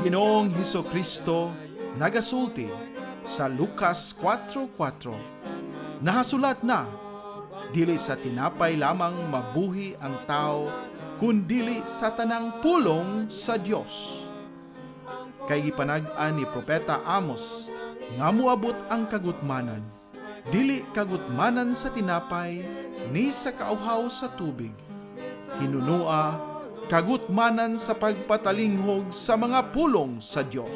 Ginoong Hesukristo nagasulti sa Lucas 4:4. Nahasulat na, dili sa tinapay lamang mabuhi ang tao, kundili sa tanang pulong sa Dios. Kay gipanag-an ni Propeta Amos, nga muabot ang kagutmanan, dili kagutmanan sa tinapay, ni sa kauhaw sa tubig. Hinunua, kagutmanan sa pagpatalinghog sa mga pulong sa Dios.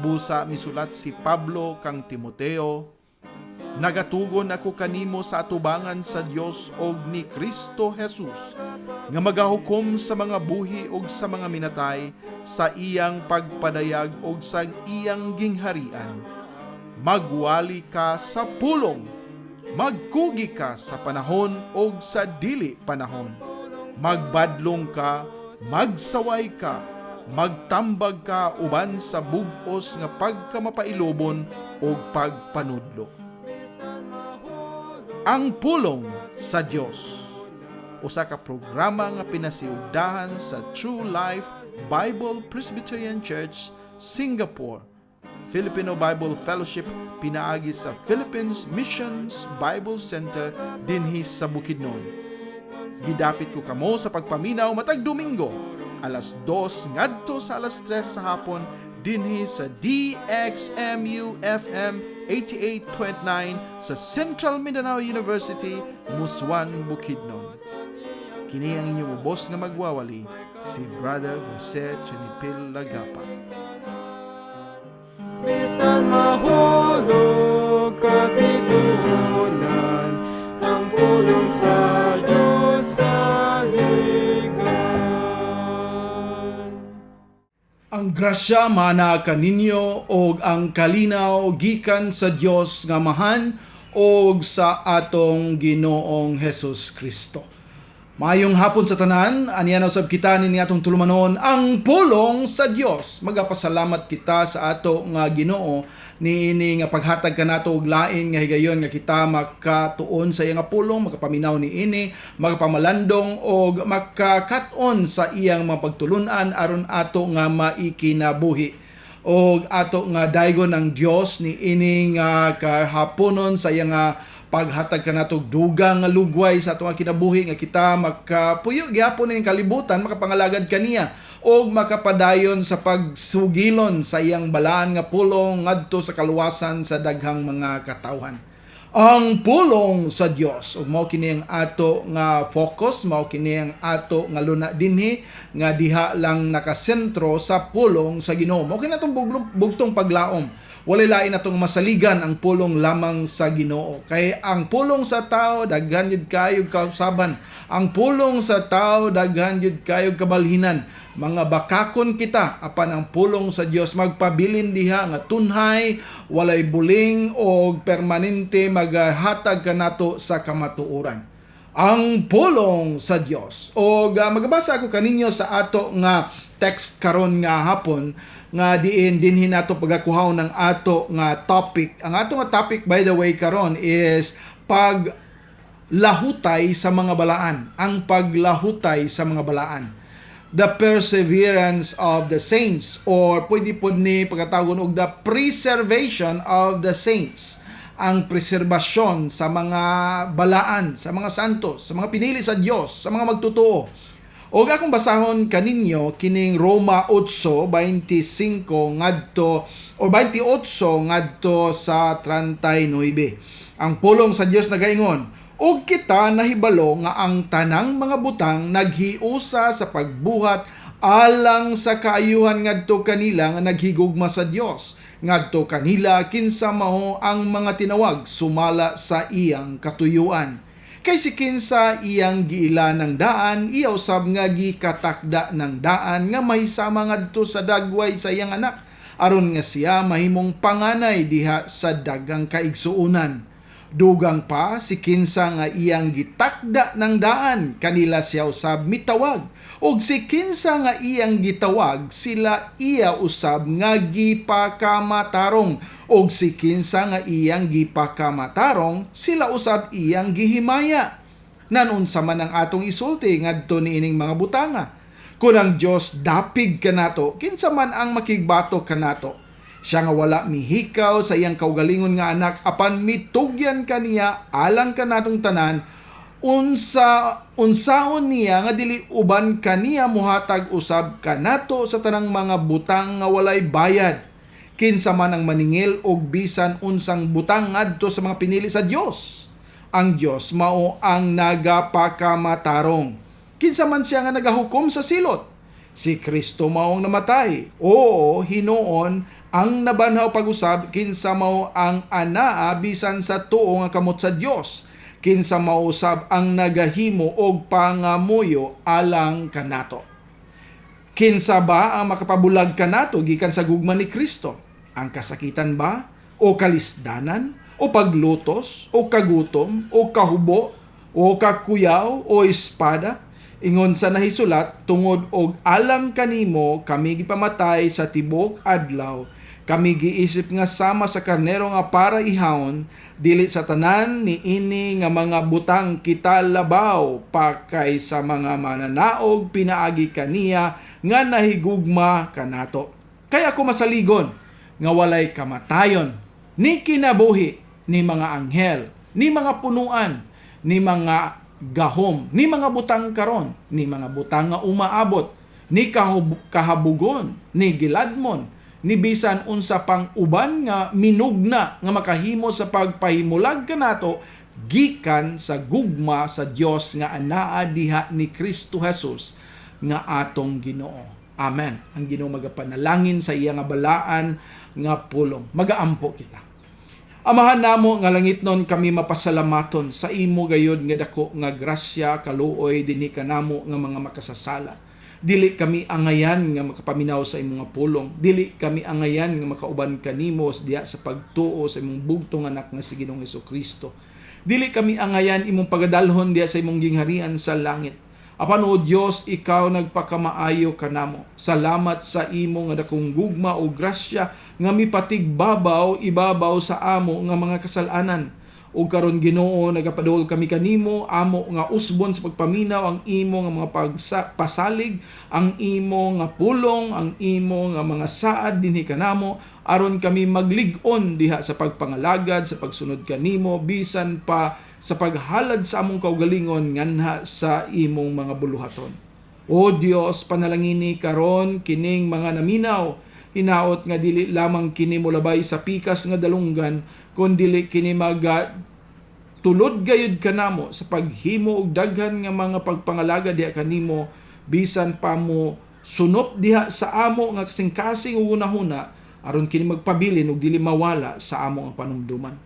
Busa misulat si Pablo kang Timoteo, nagatugon ako kanimo sa atubangan sa Dios og ni Kristo Jesus, nga magahukom sa mga buhi og sa mga minatay sa iyang pagpadayag og sa iyang gingharian. Magwali ka sa pulong, magkugi ka sa panahon og sa dili panahon. Magbadlong ka, magsaway ka, magtambag ka uban sa bug-os nga pagkamapailobon o pagpanudlo. Ang pulong sa Dios, usa ka programa nga pinasiugdahan sa True Life Bible Presbyterian Church, Singapore, Filipino Bible Fellowship pinaagi sa Philippines Missions Bible Center dinhi sa Bukidnon. Gidapit ko kamo sa pagpaminaw matag Domingo, alas 2 ngadto sa alas 3 sa hapon dinhi sa DXMU FM 88.9 sa Central Mindanao University, Muswan, Bukidnon. Kini ang inyong ubos nga magwawali, si Brother Jose Chenipil Lagapa. Bisan mahulog kapitunan, ang pulong sa Diyos sa ligan. Ang grasya mana kaninyo og ang kalinaw gikan sa Dios nga Amahan og sa atong Ginoong Hesus Kristo. Mayong hapon sa tanan, aniya na usab kita ni atong tulumanon ang pulong sa Dios. Magapasalamat kita sa ato nga Ginoo niini nga paghatag kanato og lain nga higayon nga kita makatuon sa iya nga pulong, makapaminaw niini, makapamalandong og makakat-on sa iyang mga pagtulunan aron ato nga maikinabuhi. Og ato nga daygon ang Dios niini nga kahaponon sa iya nga paghatag kanatog dugang nga lugway sa atong kinabuhi nga kita makapuyo gyapon ning kalibutan, makapangalagad kaniya og makapadayon sa pagsugilon sa iyang balaan nga pulong ngadto sa kaluwasan sa daghang mga katawhan. Ang pulong sa Dios, ug mao kini ang ato nga focus, mao kini ang ato nga luna dinhi nga diha lang nakasentro sa pulong sa Ginoo. Mao kini atong bugtong paglaom. Walay lain atong masaligan ang pulong lamang sa Ginoo. Kay ang pulong sa tao daghan jud kayo kausaban. Ang pulong sa tao daghan jud kayo kabalhinan. Mga bakakon kita apan ang pulong sa Dios magpabilin diha nga tunhay, walay buling og permanente maghatag kanato sa kamatuoran. Ang pulong sa Dios. Og magabasa ako kaninyo sa ato nga text karon nga hapon nga dinhi nato pagakuhaw ng ato nga topic. Ang ato nga topic, by the way, karon is paglahutay sa mga balaan. Ang paglahutay sa mga balaan. The perseverance of the saints, or pwede po ni pagkatagon og the preservation of the saints. Ang preserbasyon sa mga balaan, sa mga santos, sa mga pinili sa Dios, sa mga magtotoo. O akong basahon kaninyo kining Roma 8:25 ngadto o 28 ngadto sa 39. Ang pulong sa Dios nagaingon, "Og kita nahibalo nga ang tanang mga butang naghiusa sa pagbuhat alang sa kaayuhan ngadto kanila nga naghigugma sa Dios. Ngadto kanila kinsa mao ang mga tinawag sumala sa iyang katuyuan. Kay si kinsa iyang giila ng daan, iya usab nga gikatakda ng daan nga mahisama ngadto sa dagway sa iyang anak, aron nga siya mahimong panganay diha sa daghang kaigsuunan. Dugang pa si kinsa nga iyang gitakda ng daan, kanila siya usab mitawag. Og si kinsa nga iyang gitawag, sila iya usab nga gipakamatarong. Og si kinsa nga iyang gipakamatarong, sila usab iyang gihimaya. Nanunsa man ang atong isulti ngadto niining mga butanga. Kung ang Dios dapig kanato, kinsa man ang makigbato kanato. Siya nga wala mihikaw sa iyang kaugalingon nga anak, apan mitugyan kaniya alang kanatong tanan, unsaon niya nga dili uban kaniya muhatag usab kanato sa tanang mga butang nga walay bayad. Kinsa man ang maningil og bisan unsang butang ngadto sa mga pinili sa Dios. Ang Dios mao ang nagapakamatarong. Kinsa man siya nga nagahukom sa silot. Si Kristo mao ang namatay. Oo, hinuon ang nabanhaw pag-usab, kinsa mao ang anaa bisan sa tuo nga kamot sa Dios. Kinsa mao usab ang nagahimo og pangamuyo alang kanato. Kinsa ba ang makapabulag kanato gikan sa gugma ni Kristo? Ang kasakitan ba? O kalisdanan? O paglutos? O kagutom? O kahubo? O kakuyaw? O espada? Ingon sa nahisulat, tungod og alang kanimo kami gipamatay sa tibok adlaw, kami giisip nga sama sa karnero nga para ihawon, dili sa tanan ni ini nga mga butang kita labaw, pakay sa mga mananaog pinaagi kaniya nga nahigugma kanato. Kaya ako masaligon nga walay kamatayon, ni kinabuhi, ni mga anghel, ni mga punuan, ni mga gahom, ni mga butang karon, ni mga butang nga umaabot, ni kahabugon, ni giladmon, ni bisan unsa pang uban nga minugna nga makahimo sa pagpahimulag kanato gikan sa gugma sa Dios nga anaa diha ni Kristo Jesus nga atong Ginoo. Amen. Ang Ginoo magapanalangin sa iya nga balaan nga pulong. Magaampo kita. Amahan namo nga langitnon kami mapasalamaton sa imo gayud nga dako nga grasya kaluoy dinhi kanamo nga mga makasasala. Dili kami angayan nga makapaminaw sa imong pulong. Dili kami angayan nga makauban kanimo diha sa pagtuo sa imong bugtong anak nga si Ginoong Hesukristo. Dili kami angayan imong pagadalhon diha sa imong gingharian sa langit. Apan o Dios, ikaw nagpakamaayo kanamo. Salamat sa imo nga dakong gugma o grasya nga mipatigbabaw ibabaw sa amo nga mga kasalanan. O karon Ginoo, nagapaduol kami kanimo, amo nga usbon sa pagpaminaw ang imo nga mga pasalig, ang imo nga pulong, ang imo nga mga saad dinhi kanamo, aron kami maglig-on diha sa pagpangalagad, sa pagsunod kanimo, bisan pa sa paghalad sa among kaugalingon nganha sa imong mga buluhaton. O Dios, panalangini karon kining mga naminaw, hinaot nga dili lamang kini molabay sa pikas nga dalunggan, kundi kini tulod gayud kanamo sa paghimo og daghan nga mga pagpangalaga diha kanimo, bisan pa mo sunop diha sa amo nga kasing-kasing ug unahuna, aron kini magpabilin ug dili mawala sa amo ang panumduman.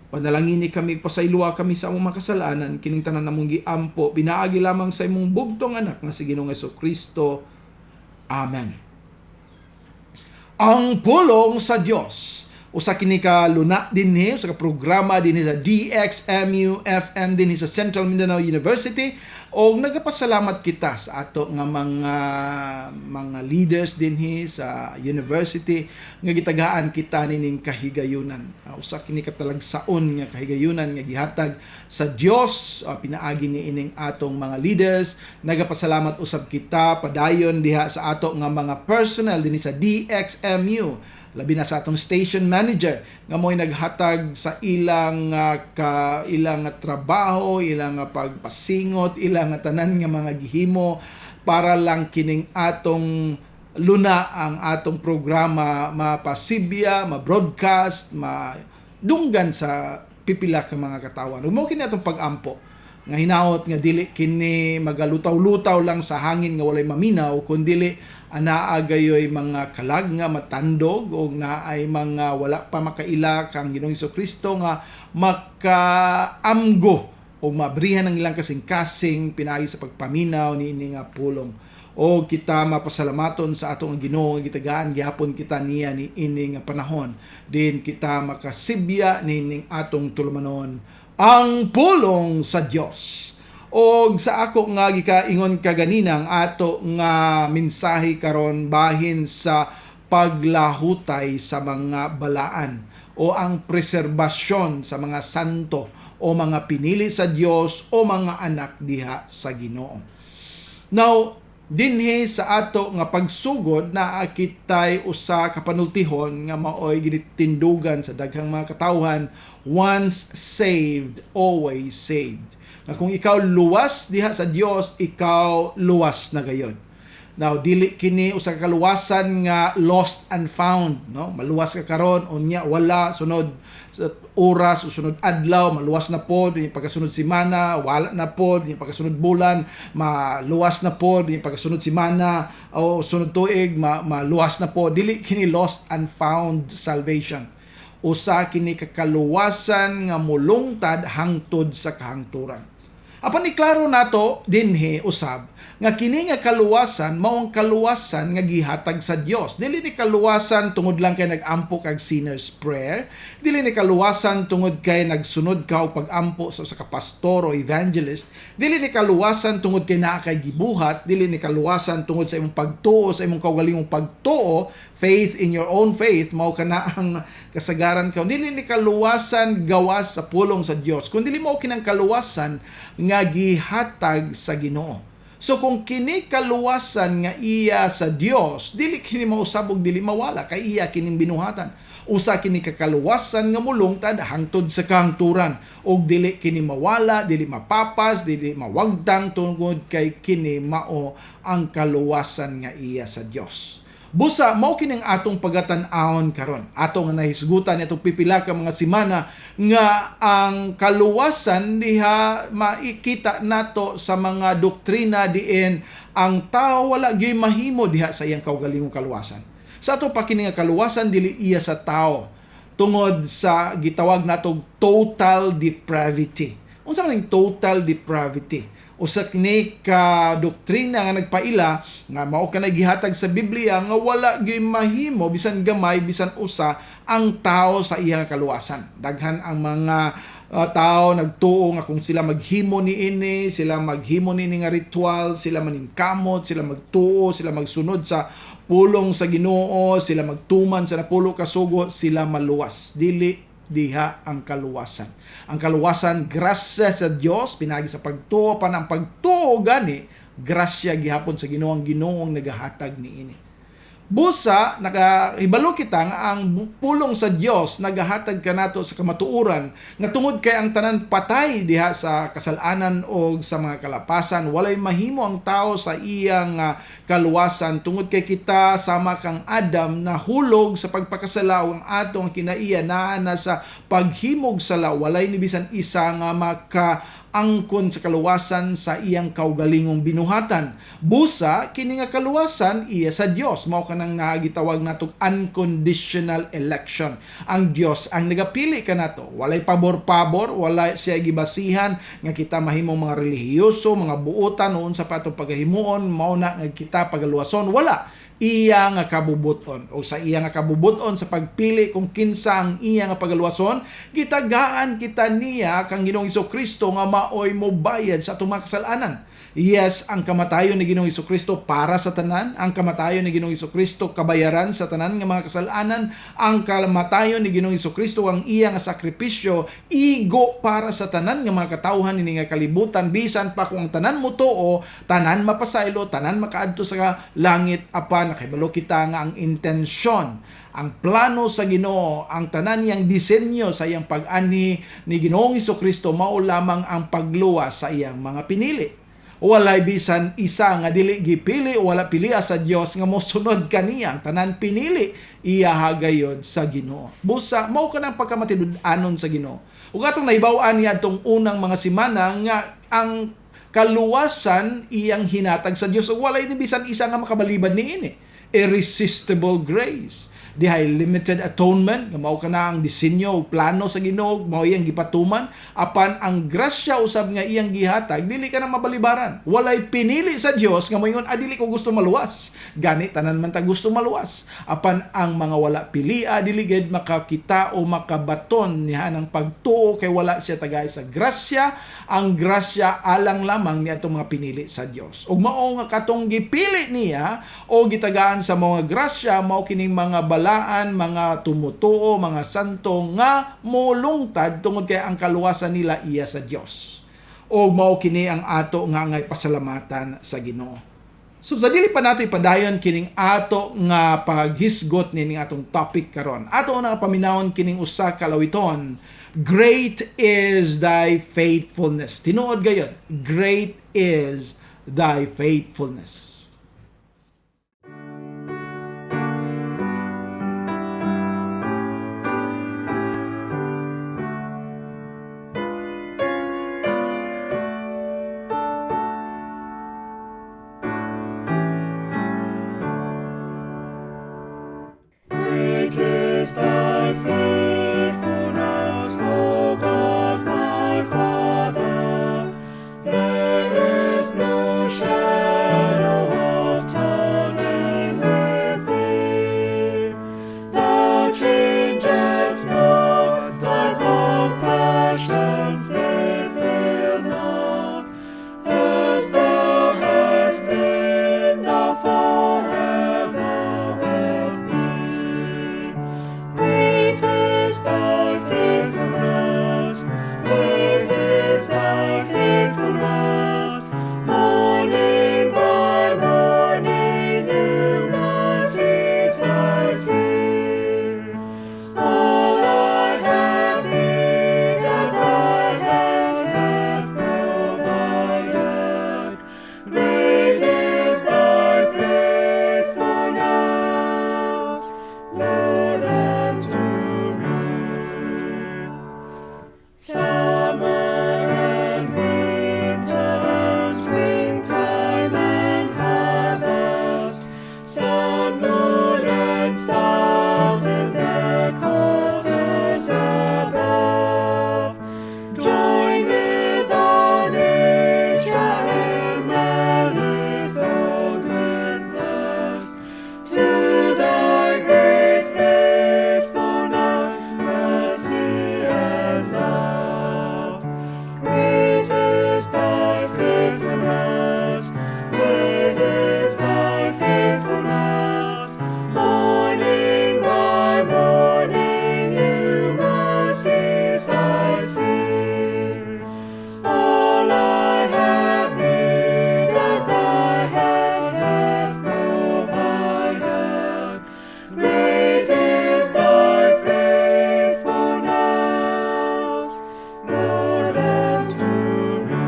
Panalangini kami, pasayloa kami sa among makasalanan, kining tanan namong giampo, pinaagi lamang sa imong bugtong anak nga si Ginoong Hesukristo. Amen. Ang pulong sa Dios. Usa kini ka luna dinhi sa programa dinhi sa DXMU FM dinhi sa Central Mindanao University, og nagapasalamat kita sa ato nga mga leaders dinhi sa university nga gitagaan kita nining kahigayunan. Usa kini ka talagsaon nga kahigayunan nga gihatag sa Dios, pinaagi ni ining atong mga leaders. Nagapasalamat usab kita padayon diha sa ato nga mga personnel dinhi sa DXMU, labi na sa atong station manager nga mo'y naghatag sa ilang trabaho, ilang pagpasingot, ilang tanan nga mga gihimo para lang kining atong luna ang atong programa mapasibya, ma-broadcast, madunggan sa pipila ka mga katawan. Mo kini atong pag-ampo nga hinaot nga dili kini magalutaw-lutaw lang sa hangin nga walay maminaw, kundi anaa gayoy mga kalag nga matandog o naay mga wala pa makaila kang Ginoong Hesukristo nga makaamgo o mabrihan ang ilang kasing-kasing pinaagi sa pagpaminaw ni ini nga pulong. O kita mapasalamaton sa atong Ginoo nga gitagaan gihapon kita niya ni ini nga panahon, din kita makasibya nining atong tulumanon ang pulong sa Dios. O sa ako nga gikaingon kaganina ang ato nga mensahe karon bahin sa paglahutay sa mga balaan o ang preserbasyon sa mga santo o mga pinili sa Dios o mga anak diha sa Ginoo. Now, dinhi sa ato nga pagsugod na kitay usa ka panultihon nga maoy ginitindugan sa daghang mga katawhan, once saved, always saved. Na kung ikaw luwas diha sa Dios, ikaw luwas na gayud. Now, dili kini usa ka kaluwasan nga lost and found, no? Maluwas ka karon, unya wala sunod sa oras o sunod adlaw, maluwas na pod, yung pagkasunod semana, wala na pod, yung pagkasunod bulan, maluwas na pod, yung pagkasunod semana o sunod tuig, maluwas na pod. Dili kini lost and found salvation. Usa kini kakaluwasan nga mulungtad hangtod sa kahangturan. Apan iklaro nato dinhi usab nga kini nga kaluwasan maong kaluwasan nga gihatag sa Dios. Dili ni kaluwasan tungod lang kay nag-ampo kag sinner's prayer, dili ni kaluwasan tungod kay nagsunod ka og pag-ampo sa ka pastor o evangelist, dili ni kaluwasan tungod kay naa kay gibuhat, dili ni kaluwasan tungod sa imong pagtuo, sa imong kaugalingong pagtuo, faith in your own faith, mao kana ang kasagaran ka. Dili ni kaluwasan gawas sa pulong sa Dios, kundi dili mao kinang kaluwasan nga gihatag sa Ginoo. So kung kini kaluwasan nga iya sa Dios, dili kini mausabog, dili mawala kay iya kining binuhatan. Usa kini kakaluwasan nga mulungtad hangtod sa kahangturan, og dili kini mawala, dili mapapas, dili mawagtang tungod kay kini mao ang kaluwasan nga iya sa Dios. Busa mao kining atong pagatan-ahon karon. Atong nahisgutan itong pipila ka mga semana nga ang kaluwasan diha makita nato sa mga doktrina diin ang tao wala gyud mahimo diha sa iyang kaugalingong kaluwasan. Sa ato pa kini nga kaluwasan dili iya sa tao tungod sa gitawag natong total depravity. Unsa man ang total depravity? Usa kini ka doktrina nga nagpaila nga mao ka gihatag sa Biblia nga wala gyud mahimo bisan gamay bisan usa ang tao sa iyang kaluwasan. Daghan ang mga tao nagtuo nga kung sila maghimo niini, sila maghimo niini nga ritual, sila maningkamot, sila magtuo, sila magsunod sa pulong sa Ginoo, sila magtuman sa napulo ka sugo, sila maluwas. Dili diha ang kaluwasan. Ang kaluwasan, grasya sa Dios, pinagi sa pagtuo, pa ng pagtuo gani, grasya gihapon sa Ginoo, ang Ginoong nagahatag niini. Busa, nakahibalo kita nga ang pulong sa Dios nagahatag kanato sa kamatuoran nga tungod kay ang tanan patay diha sa kasalanan o sa mga kalapasan, walay mahimo ang tao sa iyang kaluwasan tungod kay kita sama kang Adam na hulog sa pagpakasalaw ang atong kinaiya na sa paghimog sala, walay ni bisan isa nga angkon sa kaluwasan sa iyang kaugalingong binuhatan. Busa, kini nga kaluwasan iya sa Dios. Mao kanang nagitawag natong unconditional election. Ang Dios ang nagapili kanato. Walay pabor-pabor, wala siya gibasihan nga kita mahimong mga relihiyoso, mga buotan noon sa patong pagahimuon, mao na nga kita pagaluwason. Wala. Iya nga kabubuton o sa iya nga kabubuton sa pagpili kung kinsa ang iya nga pagaluwason, gitagaan kita niya kang Ginoong Hesukristo nga maoy mo bayad sa atong mga kasalanan. Yes, ang kamatayon ni Ginoong Hesukristo para sa tanan, ang kamatayon ni Ginoong Hesukristo kabayaran sa tanan nga mga kasalanan, ang kamatayon ni Ginoong Hesukristo ang iya nga sakripisyo igo para sa tanan nga mga katawhan ini nga kalibutan, bisan pa kung ang tanan mo tuo, tanan mapasaylo, tanan makaadto sa langit, apan nakahibalo kita nga ang intensyon, ang plano sa Ginoo, ang tanan niyang disenyo sa iyang pag-ani ni Ginoong Hesukristo mao lamang ang pagluwas sa iyang mga pinili. Walay bisan isa nga dili gipili, wala pilia sa Dios nga mosunod kaniya, ang tanan pinili iya hagayod sa Ginoo. Busa mao kanang pagkamatinud-anon sa Ginoo. Ug atong nahibaw-an niya atong unang mga semana nga ang kaluwasan iyang hinatag sa Dios ug walay ni bisan isa nga makabalibad niini. Irresistible grace. Dihay limited atonement, nga mao kana ang disenyo, plano sa Ginoo, mao iyang gipatuman, apan ang grasya usab nga iyang gihatag, dili ka na mabalibaran. Walay pinili sa Dios nga moingon dili ko gusto maluwas. Gani tanan man ta gusto maluwas. Apan ang mga wala pilia dili gid makakita o makabaton niya ng pagtuo kay wala siya tagay sa grasya. Ang grasya alang lamang niya itong mga pinili sa Dios. Ug mao nga katong gipili niya o gitagaan sa mga grasya mao kining mga mga tumutuo, mga santo nga molungtad tungod kay ang kaluwasan nila iya sa Dios. O mao kini ang ato nga pasalamatan sa Ginoo. So sa dili pa nato ipadayon kining ato nga paghisgot nining atong topic karon. Ato na paminawon kining usa ka lawiton. Great is thy faithfulness. Tinuod gayon. Great is thy faithfulness. Great is thy faithfulness, O God my Father. There is no shadow of turning with thee. Thou changest not, thy compassions they fail not. As thou hast been, thou forever wilt be. Great is thy faithfulness, great is thy faithfulness. Morning by morning, new mercies I see. All I have need at thy hand hath provided. Great is thy faithfulness, Lord, unto me. Summer and winter and springtime and harvest, sun, moon, and stars in their courses above, join with all nature in manifold witness to thy great faithfulness, mercy, and love. Great is thy faithfulness, great is thy faithfulness. Morning by morning, new mercies I see. All I have need at thy hand hath provided. Great is thy faithfulness, Lord, unto me.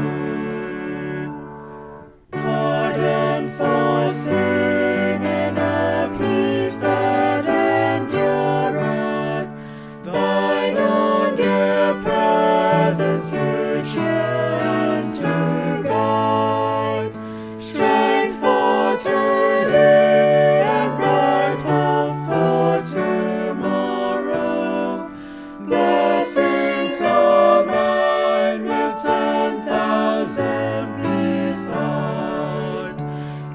Pardon for sin and a peace that endureth, thine own dear presence to cheer and to guide, strength for today and bright hope for tomorrow. Blessings all mine with 10,000 beside.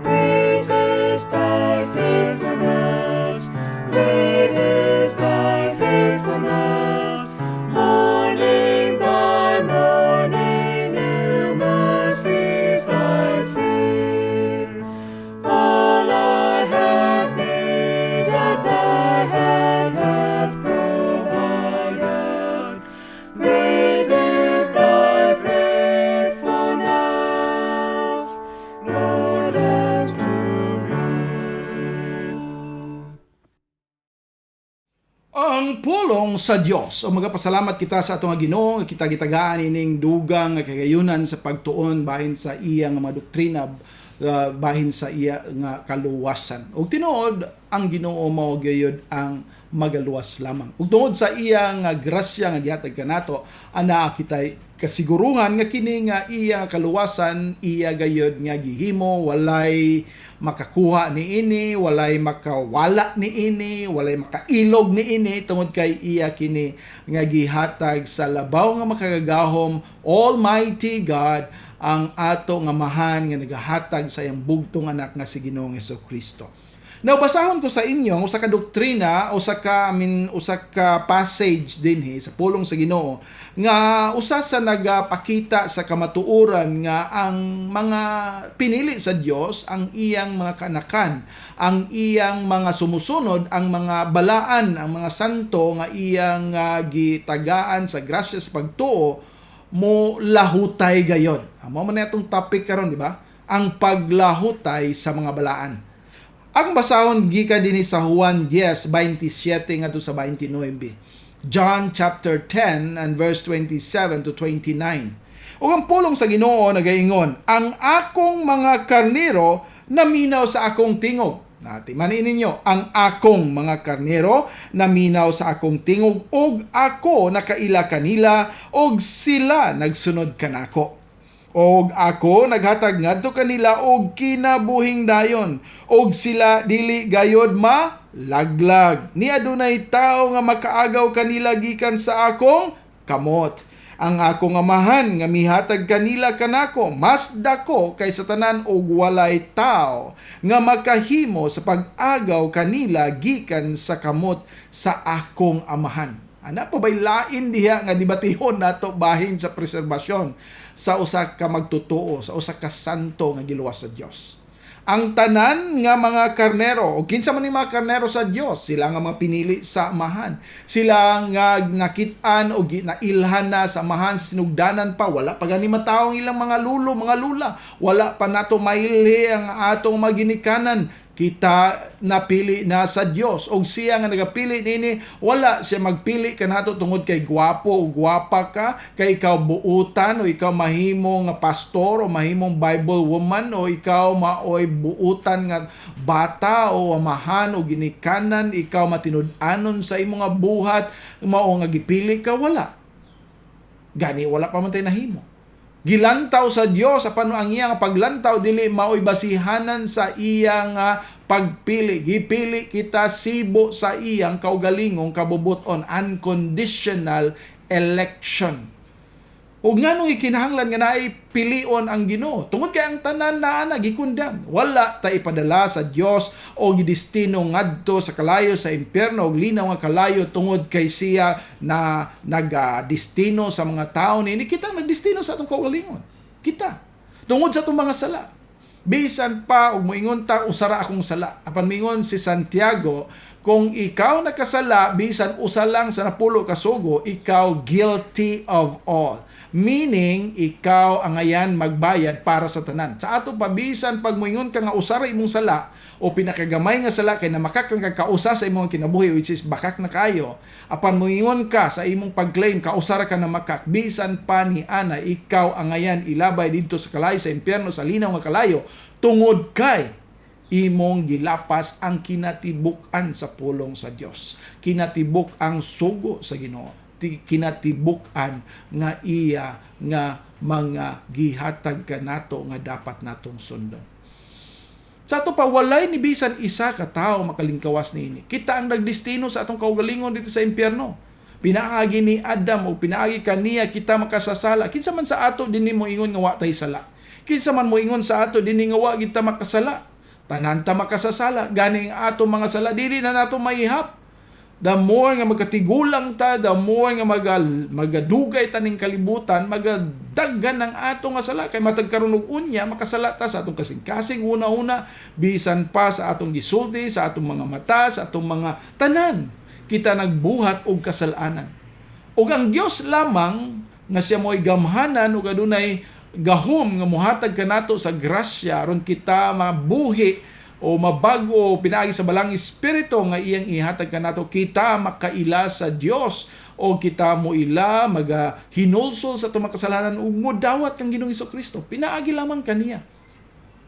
Great is thy faithfulness, great is thy faithfulness. Morning by morning, new mercies I see. All I have need at thy hand hath provided. Great is thy faithfulness, Lord, unto me. Ang pulong sa Dios o magapasalamat kita sa atong Ginoo nga kita gitagaan ining dugang nga kagayunan sa pagtuon bahin sa iya nga mga doktrina bahin sa iya nga kaluwasan. Ug tinuod ang Ginoo mao gayud ang magaluwas lamang. Ug tungod sa iya nga grasya nga gihatag kanato ana kitay kasiguruhan nga kini nga iya nga kaluwasan iya gayud nga gihimo walay makakuha ni ini, walay makawala ni ini, walay makailog ni ini tungod kay iya kini nga gihatag sa labaw nga makagagahom Almighty God ang ato nga mahan nga nagahatag sa iyang bugtong anak nga si Ginoong Hesukristo. Now basahon ko sa inyo ang usa ka doktrina, usa ka passage dinhi sa pulong sa Ginoo nga usa sa nagapakita sa kamatuoran nga ang mga pinili sa Dios, ang iyang mga kanakan, ang iyang mga sumusunod, ang mga balaan, ang mga santo nga iyang gitagaan sa grasya sa pagtuo mo lahutay gayon. Amo man natong topic karon, di ba? ang paglahutay sa mga balaan. Ang basahon gikan dinhi sa Juan 10:27 ngadto sa 29. John chapter 10 and verse 27 to 29. Ug ang pulong sa Ginoo nagaingon, ang akong mga karnero naminaw sa akong tingog. Manin ninyo, ang akong mga karnero naminaw sa akong tingog, ug ako nakaila kanila, ug sila nagsunod kanako. Og ako naghatag ngadto kanila og kinabuhing dayon, og sila dili gayod malaglag. Ni adunay tao nga makaagaw kanila gikan sa akong kamot. Ang akong amahan nga mihatag kanila kanako, mas dako kaysa tanan og walay tao nga makahimo sa pag-agaw kanila gikan sa kamot sa akong amahan. Ana pa bay lain diha nga debatihon nato bahin sa preserbasyon sa usa ka magtotoo, sa usa ka santo nga giluwas sa Dios. Ang tanan nga mga karnero, o kinsa man ni mga karnero sa Dios, sila nga mga pinili sa amahan. Sila nga nakit-an o nailhan na sa amahan, sinugdanan pa, wala pa gani mataong ilang mga lulo, mga lula, wala pa nato mailhi ang atong maginikanan. Kita napili na sa Dios, og siya nga nagapili nini, wala siya magpili kanato tungod kay gwapo o gwapa ka, kay ikaw buutan o ikaw mahimo nga pastor o mahimong Bible woman o ikaw maoy buutan nga bata o amahan o ginikanan, ikaw matinud-anon sa imong nga buhat, mao nga gipili ka, wala. Gani wala pa man tay nahimo. Gilantaw sa Dios apan ang iya nga paglantaw dili maoy basihanan sa iya nga pagpili. Gipili kita sibo sa iyang kaugalingong kabubuton, unconditional election. Ug nganong ikinahanglan nga naay pilion ang Ginoo? Tungod kay ang tanan naa gikundam. Wala ta ipadala sa Dios o gidestino ngadto sa kalayo sa impyerno og linaw nga kalayo tungod kay siya na nagadestino sa mga tao ni kita nagdestino sa atong kaugalingon. Kita. Tungod sa atong mga sala. Bisan pa og moingon ta usara akong sala. Apan mingon si Santiago, kung ikaw nakasala bisan usa lang sa napulo ka sugo, ikaw guilty of all. Meaning, ikaw ang ayan magbayad para sa tanan. Sa ato pabisan, pag moingon ka nga usara imong sala, o pinakagamay nga sala, kay namakak ka kausa sa imong kinabuhi, which is bakak na kayo, apan moingon ka sa imong pag-claim, kausara ka na makak, bisan pa ni ana, ikaw ang ayan ilabay dito sa kalayo, sa impyerno, sa linaw nga kalayo, tungod kay imong gilapas ang kinatibuk-an sa pulong sa Dios. Kinatibuk ang sugo sa Ginoo. Kinatibuk-an nga iya nga mga gihatag kanato nga dapat natong sundon. Sa ato pa walay ni bisan isa ka tawo makalingkawas niini. Kita ang nagdestino sa atong kaugalingon dito sa impyerno. Pinaagi ni Adam o pinaagi kaniya kita makasasala. Kinsa man sa ato dinhi mo ingon nga wa tay sala. Kinsa man mo ingon sa ato dinhi nga wa kita makasala. Tanan ta makasasala. Ganing ato mga sala dili na nato maihap. The more nga magkatigulang ta, the more nga magadugay ta ning kalibutan, magadaggan ng ato nga sala. Kay matag karon og unya, makasala ta sa atong kasing-kasing una-una, bisan pa sa atong gisulti, sa atong mga mata, sa atong mga tanan. Kita nagbuhat og kasalanan. Ug ang Dios lamang nga siya mo'y gamhanan ug adunay gahom nga mohatag kanato sa grasya aron kita mabuhi o mabago pinaagi sa balang espiritu nga iyang ihatag kanato, kita makaila sa Dios o kita mo ila hinulsol sa atong makasalanan ug modawat kang Ginoong Hesukristo. Pinaagi lamang kaniya.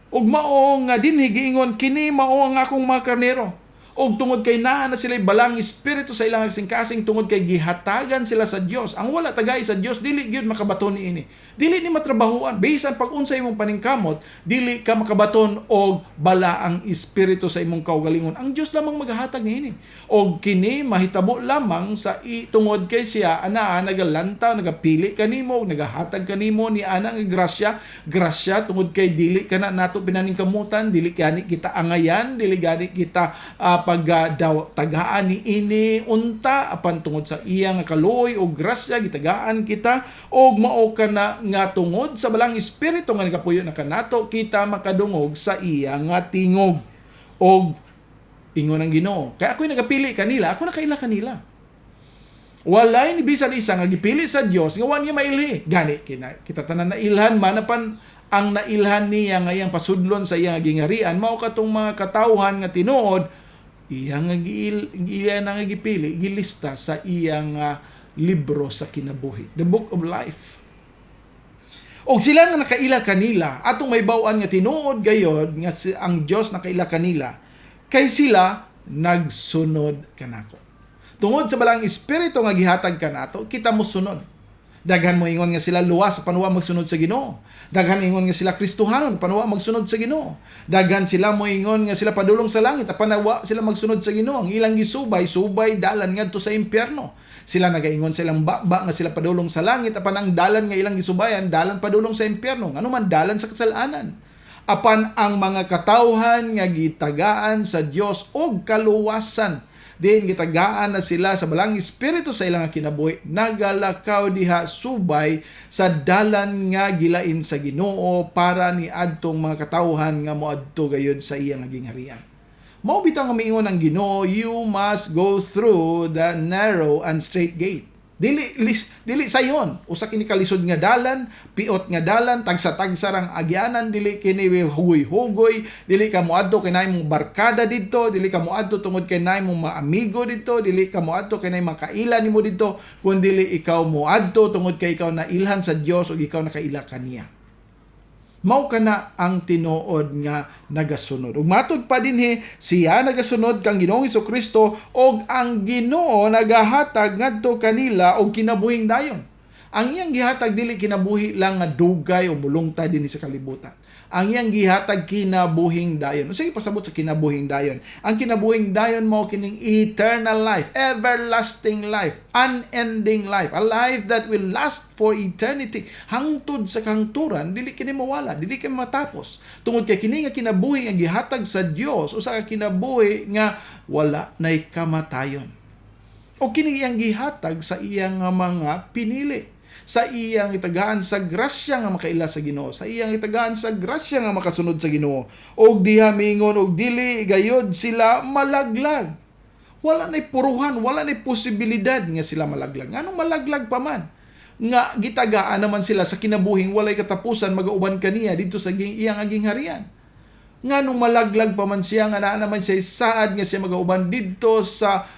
Ug mao nga dinhi giingon, kini mao ang akong mga karnero. Og tungod kay naa na sila balang espiritu sa ilang kasing-kasing, tungod kay gihatagan sila sa Dios. Ang wala tagay sa Dios dili gyud makabaton niini. Dili ni matrabahuan. Bisan pag unsay imong paningkamot, dili ka makabaton og balaang espiritu sa imong kaugalingon. Ang Dios lamang maghatag niini. Og kini mahitabo lamang sa tungod kay siya ana nagalantaw, nagapili kanimo, nagahatag kanimo ni ana nga grasya tungod kay dili kana nato pinaningkamutan, dili gani kita angayan, dili gani kita tagaan ni ini unta apan tungod sa iya nga kaluoy o grasya gitagaan kita og mao kana nga tungod sa balang espiritu nga nagapuyo na kanato kita makadungog sa iya nga tingog. Og ingon ang Ginoo, kay ako'y nagapili kanila, ako nakaila kanila. Walay ni bisan isa nga gipili sa Dios nga wa niya mailhi. Gani kita tanan na ilhan manapan ang nailhan niya nga iyang pasudlon sa iyang gingarian mao katong mga katawhan nga tinuod iyang nga gipili gilista sa iyang libro sa kinabuhi, the book of life. Og sila nga nakaila kanila atong may baw-an nga tinuod gayod nga ang Dios nakaila kanila kay sila nagsunod kanako. Tungod sa balang espiritu nga gihatag kanato, kita mo sunod. Daghan mo ingon nga sila luwas panuwa magsunod sa Ginoo. Daghan ingon nga sila Kristohanon panuwa magsunod sa Ginoo. Daghan sila mo ingon nga sila padulong sa langit panawa sila magsunod sa Ginoo. Ang ilang gisubay dalan ngadto sa impyerno. Sila nagaingon sa ilang baba nga sila padulong sa langit apan ang dalan nga ilang gisubayan dalan padulong sa impyerno. Ano man dalan sa kasalanan. Apan ang mga katawhan nga gitagaan sa Dios og kaluwasan din gitagaan na sila sa balang espiritu sa ilang kinabuhi nagalakaw diha subay sa dalan nga gilain sa Ginoo para ni adtong mga katawhan nga moadto gayud sa iyang gingharian. Mao bitaw nga miingon ang Ginoo, you must go through the narrow and straight gate. Dili sayon usa kini kalisod nga dalan, piot nga dalan, tagsa-tagsa rang agyanan, dili kini hugoy-hugoy, dili ka moadto kay nay mong barkada didto, dili ka moadto tungod kay nay mong maamigo didto, dili ka moadto kay nay makaila nimo didto, kun dili ikaw moadto tungod kay ikaw nailhan sa Dios ug ikaw nakaila kaniya. Mao kana ang tinuod nga nagasunod. Ug matud pa dinhi siya nagasunod kang Ginoong Hesukristo ug ang Ginoo nagahatag ngadto kanila og kinabuhing dayon. Ang iyang gihatag dili kinabuhi lang nga dugay o mulungtad dinhi sa kalibutan. Ang iyang gihatag kinabuhing dayon. Sige pasabot sa kinabuhing dayon. Ang kinabuhing dayon mao kining eternal life, everlasting life, unending life, a life that will last for eternity. Hangtod sa kangturan, dili kini mawala, dili kini matapos. Tungod kay kini nga kinabuhi nga gihatag sa Dios, usa ka kinabuhi nga wala nay kamatayon. O kini iyang gihatag sa iyang mga pinili. Sa iyang itagaan sa grasya nga makaila sa Ginoo, sa iyang itagaan sa grasya nga makasunod sa Ginoo. Og diha mingon og dili gayod sila malaglag. Wala nay puruhan, wala nay posibilidad nga sila malaglag. Anong malaglag pa man? Nga gitagaan naman sila sa kinabuhing walay katapusan magauban kaniya dito sa iyang gingharian. Nganong malaglag pa man siya nga naa naman siya saad nga siya magauban dito sa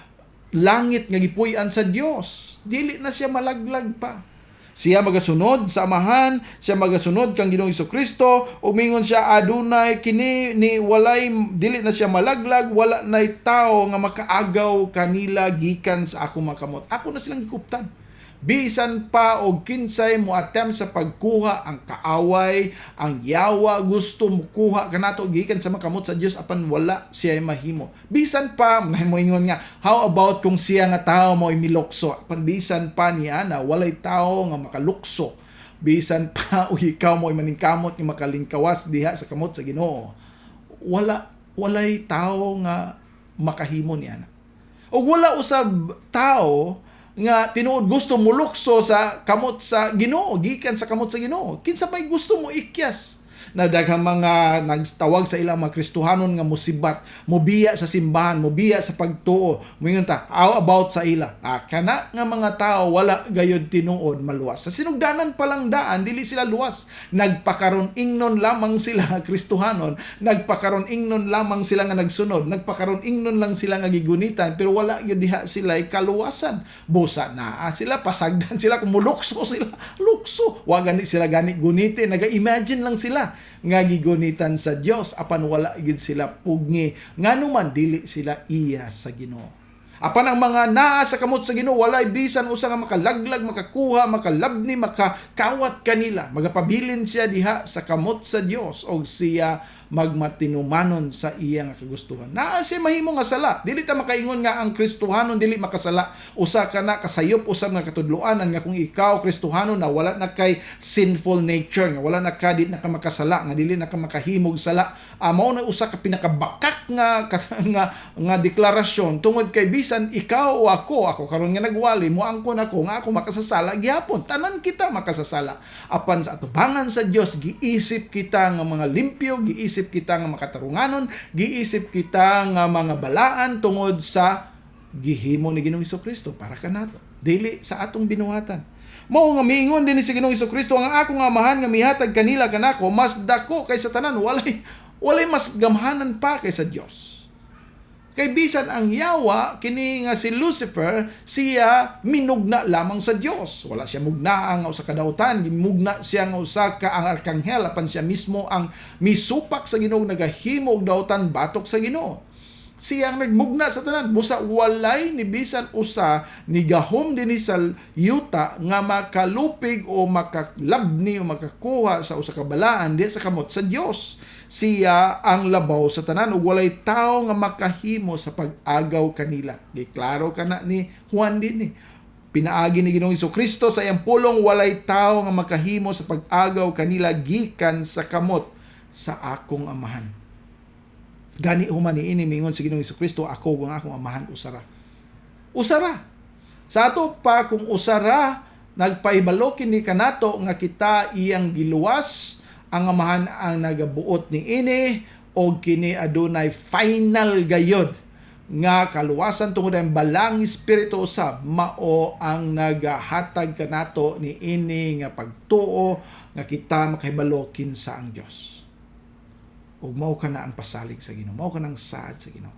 langit nga gipuy-an sa Dios. Dili na siya malaglag pa. Siya magasunod sa Amahan, siya magasunod kang Ginoong Hesukristo, ug mingon siya adunay kini ni walay dili na siya malaglag, wala nay tao nga makaagaw kanila gikan sa ako makamot. Ako na silang gikuptan. Bisan pa og kinsay mo attempt sa pagkuha ang kaaway, ang yawa gusto mo kuha kanato gikan sa makamot sa Dios apan wala siya mahimo. Bisan pa mo ingon nga how about kung siya nga tao mo milukso? Apan bisan pa niya na walay tao nga makalukso. Bisan pa og ikaw mo maningkamot nga makalingkawas diha sa kamot sa Ginoo. Walay tao nga makahimo niya. Og wala usab tao nga tinuod gusto mo lukso sa kamot sa Ginoo, gikan sa kamot sa Ginoo. Kinsa may gusto mo ikyas? Na daghang mga nagtawag sa ilang mga Kristohanon nga musibat, mobiya sa simbahan, mobiya sa pagtuo. Moingon ta, how about sa ila? Kana nga mga tao wala gayud tinuod maluwas. Sa sinugdanan pa lang daan, dili sila luwas. Nagpakaron ingnon lamang sila Kristohanon, nagpakaron ingnon lamang sila nga nagsunod, nagpakaron ingnon lang sila nga gigunitan, pero wala gyud diha sila kaluwasan. Busa na sila, pasagdan sila, kumulukso sila, lukso. Wa gani sila gani gunite, naga-imagine lang sila nga gigunitan sa Dios apan wala gid sila pugni nganuman dili sila iya sa Ginoo. Apan ang mga naa sa kamot sa Ginoo walay bisan usa nga makalaglag, makakuha, makalabni, makakawat kanila. Magapabilin siya diha sa kamot sa Dios og siya magmatinumanon sa iyang kagustuhan. Naa siya mahimo nga sala. Dili ta makaingon nga ang Kristohanon dili makasala. Usa ka na kasayop usab nga katudloanan nga kung ikaw Kristohanon na wala na kay sinful nature, nga wala na ka di na ka makasala, nga dili na ka makahimog sala. Mao na usa ka pinakabakak nga deklarasyon tungod kay bisan ikaw o ako karon nga nagwali mo angkon ako nga ako makasasala gyapon. Tanan kita makasasala. Apan sa atubangan sa Dios giisip kita nga mga limpyo, giisip kita nga makatarunganon, giisip kita nga mga balaan tungod sa gihimo ni Ginoong Hesukristo para kanato. Dili sa atong binuhatan. Mao nga miingon din si Ginoong Hesukristo, ang akong amahan nga mihatag kanila kanako mas dako kaysa tanan, walay mas gamhanan pa kaysa Dios. Kay bisan ang yawa kini nga si Lucifer, siya minugna lamang sa Dios. Wala siya mugna ang usa ka dautan, gimugna siya nga usa ka ang arkanghel apan siya mismo ang misupak sa Ginoo, nagahimo og dautan batok sa Ginoo. Siya ang nagmugna sa tanan, busa walay ni bisan usa ni gahom dinhi sa yuta nga makalupig o makalabni o makakuha sa usa ka balaan di sa kamot sa Dios. Siya ang labaw sa tanan ug walay tawo nga makahimo sa pag-agaw kanila. Giklaro kana ni Juan dinhi. Pinaagi ni Ginoong Hesukristo sa iyang pulong, walay tawo nga makahimo sa pag-agaw kanila gikan sa kamot sa akong amahan. Gani human niini mingon si Ginoong Hesukristo, ako ang akong amahan usara. Usara. Sa ato pa kung usara nagpaibalo kini kanato nga kita iyang giluwas, ang amahan ang nagabuot ni ini o kini adunay final gayod nga kaluwasan tungod ang balang espiritu usab, mao ang nagahatag kanato ni ini nga pagtuo nga kita makahibalo kinsa ang Dios. Ug mao kana ang pasalig sa Ginoo, mao kanang saad sa Ginoo.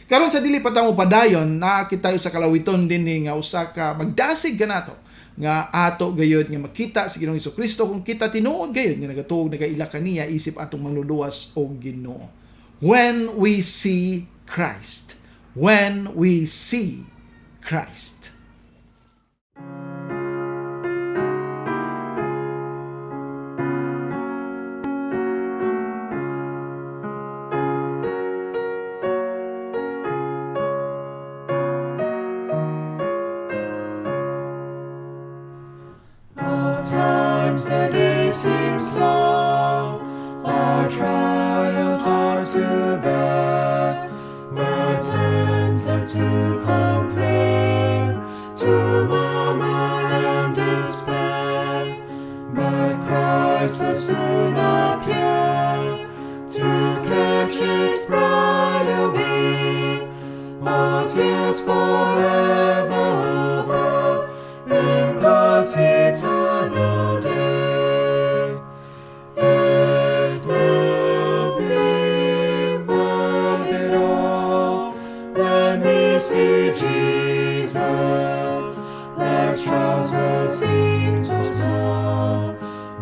Karon sa dili pa ta mo padayon, na kita sa kalawiton dinhi nga usa ka magdasig kanato nga ato gayud nga makita si Ginoong Hesukristo kung kita tinuod gayud nga nagatuog nagaila kaniya isip atong manluluwas og Ginoo. When we see Christ. When we see Christ. The day seems long, our trials are to bear. We're tempted to complain, to murmur and despair. But Christ will soon appear, to catch His bride away. All tears forever over, in God's eternal day. It will be worth it all when we see Jesus. Life's trials will seem so small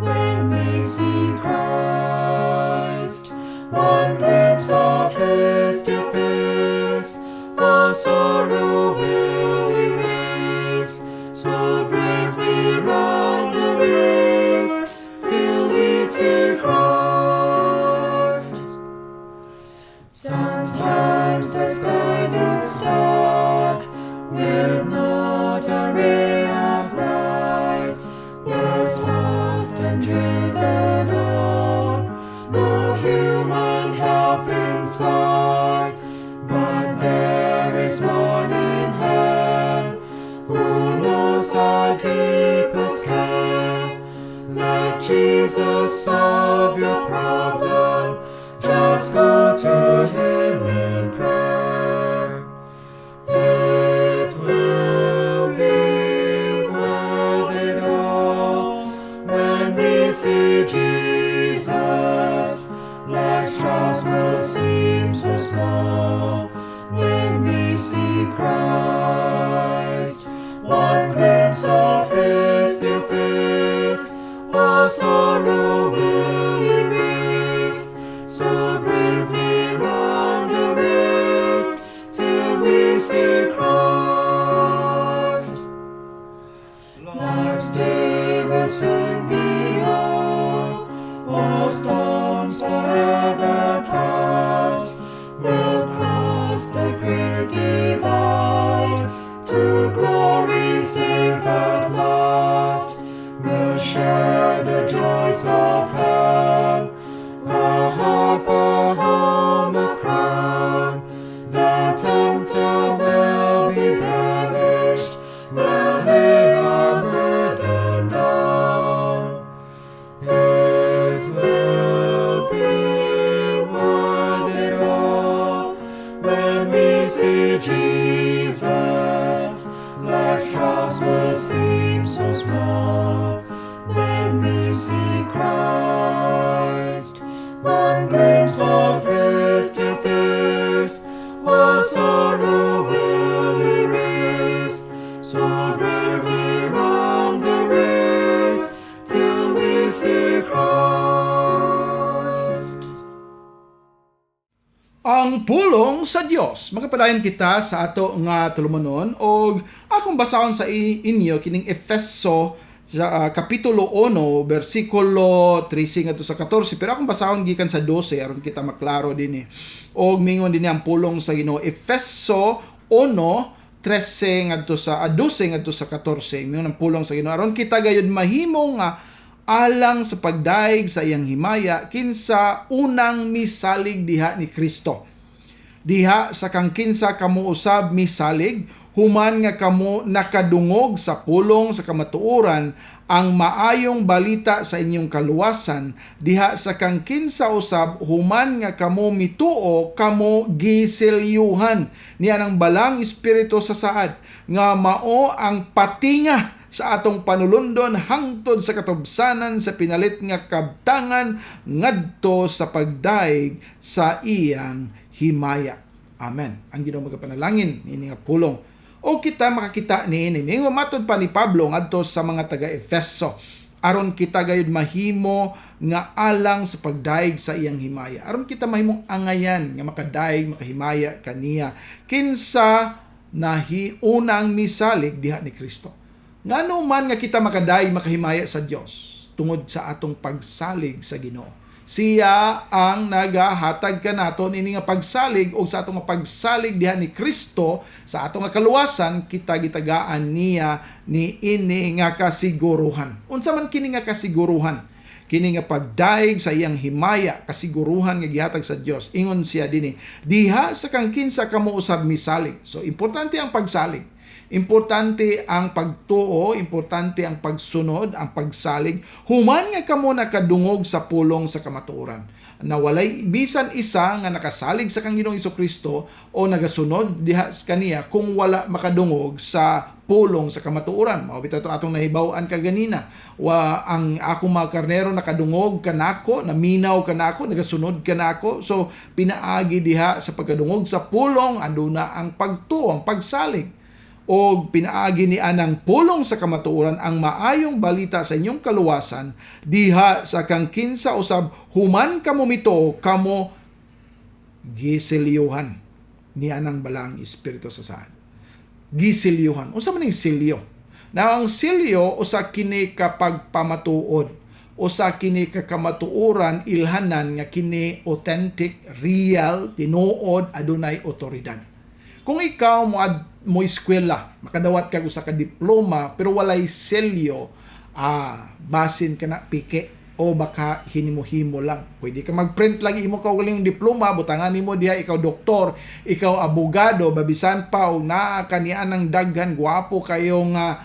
when we see Christ. One glimpse of His dear face, all sorrow will erase. So bravely run the race till we see Christ. Sometimes the sky looks dark, with not a ray of light. We're tossed and driven on, no human help in sight. But there is one in hell who knows our deepest care. Let Jesus solve your problem, just go to Him in prayer. It will be worth it all when we see Jesus. Life's trials will seem so small when we see Christ. One glimpse of His dear face, all sorrow will erase. So bravely run the race till we see Christ. Life's day will soon be o'er, all storms forever past. We'll cross the great divide, to glory safe at last. We'll share the joys of heaven, a harp, a home, a crown. The tempter will be banished, we'll lay our burden down. It will be worth it all when we see Jesus. Life's trials will seem so small when we see Christ. One glimpse of His dear face, all sorrow will erase. So bravely run the race till we see Christ. Ang pulong sa Dios. Magapadayon kita sa ato nga tulumanon og akong basahon sa inyo kining Efeso sa kapitulo 1 bersikulo 13 ngadto sa 14, pero akong basahon gikan sa 12 aron kita maklaro dinhi. Og mingon dinhi ang pulong sa Ginoo. Efeso 1:13 ngadto sa 12 ngadto sa 14. Mingon ang pulong sa Ginoo aron kita gayud mahimo nga alang sa pagdaig sa iyang himaya kinsa unang misalig diha ni Kristo. Diha sa kang kinsa kamo usab misalig human nga kamo nakadungog sa pulong sa kamatuoran ang maayong balita sa inyong kaluwasan. Diha sa kang kinsa usab human nga kamo mituo kamo giselyuhan niya ng balang espiritu sa saad nga mao ang patinga sa atong panulundon hangtod sa katubsanan sa pinalit nga kabtangan ngadto sa pagdaig sa iyang himaya. Amen. Ang Ginoo magapanalangin ini nga pulong o kita makakita niini. Mingo matod pa ni Pablo ngadto sa mga taga Efeso aron kita gayud mahimo nga alang sa pagdaig sa iyang himaya. Aron kita mahimong angayan nga makadaig makahimaya kaniya kinsa unang misalig diha ni Kristo. Ngano man nga kita makadaig makahimaya sa Dios tungod sa atong pagsalig sa Ginoo. Siya ang nagahatag kanaton ini nga pagsalig o sa atong nga pagsalig diha ni Kristo sa atong nga kaluwasan kita gitagaan niya ni ini nga kasiguruhan. Unsa man kini nga kasiguruhan? Kini nga pagdaig sa iyang himaya, kasiguruhan nga gihatag sa Dios. Ingon siya dinhi, diha sa kang kinsa kamo usab misalig. So importante ang pagsalig. Importante ang pagtuo, importante ang pagsunod, ang pagsalig. Human nga kamo nakadungog sa pulong sa kamatuoran. Na walay bisan isa nga nakasalig sa kang Ginoong Jesucristo o nagasunod diha kaniya kung wala makadungog sa pulong sa kamatuoran. Mao bitaw atong nahibaw-an kaganina. Ang akong mga karnero nakadungog kanako, naminaw kanako, nagasunod kanako. So pinaagi diha sa pagkadungog sa pulong anduna ang pagtuo, ang pagsalig. O pinaagi ni anang pulong sa kamatuoran ang maayong balita sa inyong kaluwasan diha sa kang kinsa usab human kamo mito kamo giselyuhan ni anang balang espiritu sa saad. Giselyuhan. Unsa man ning silyo? Na ang silyo usa kini kapag pamatuod, usa kini kakamatuoran ilhanan nga kini authentic, real, tinuod, adunay otoridad. Kung ikaw mo eskwela, makadawat ka usa ka diploma pero walay selyo, basin ka na pike o baka hinimo-himo lang. Pwede ka mag-print lang imo kaugaling diploma, butangan nimo diha ikaw doktor, ikaw abogado, babisan pa og naa kaniya ng daghan gwapo kayo nga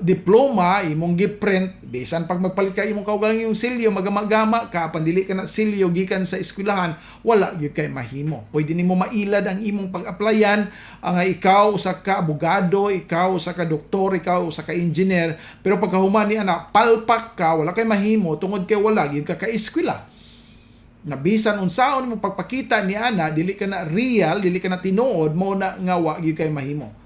diploma imong gi-print bisan pag magpalit ka imong kaugaling yung selyo magama-gama ka pandili ka na selyo gikan sa eskwelahan wala gyud kay mahimo. Pwede nimo mailad ang imong pag-applyan nga ikaw usa ka abogado, ikaw usa ka doktor, ikaw usa ka engineer, pero pagkahuman ni ana palpak ka wala kay mahimo tungod kay wala gyud ka eskwela. Na bisan unsaon mo pagpakita ni ana dili ka na real, dili ka na tinuod mo na nga wa gyud kay mahimo.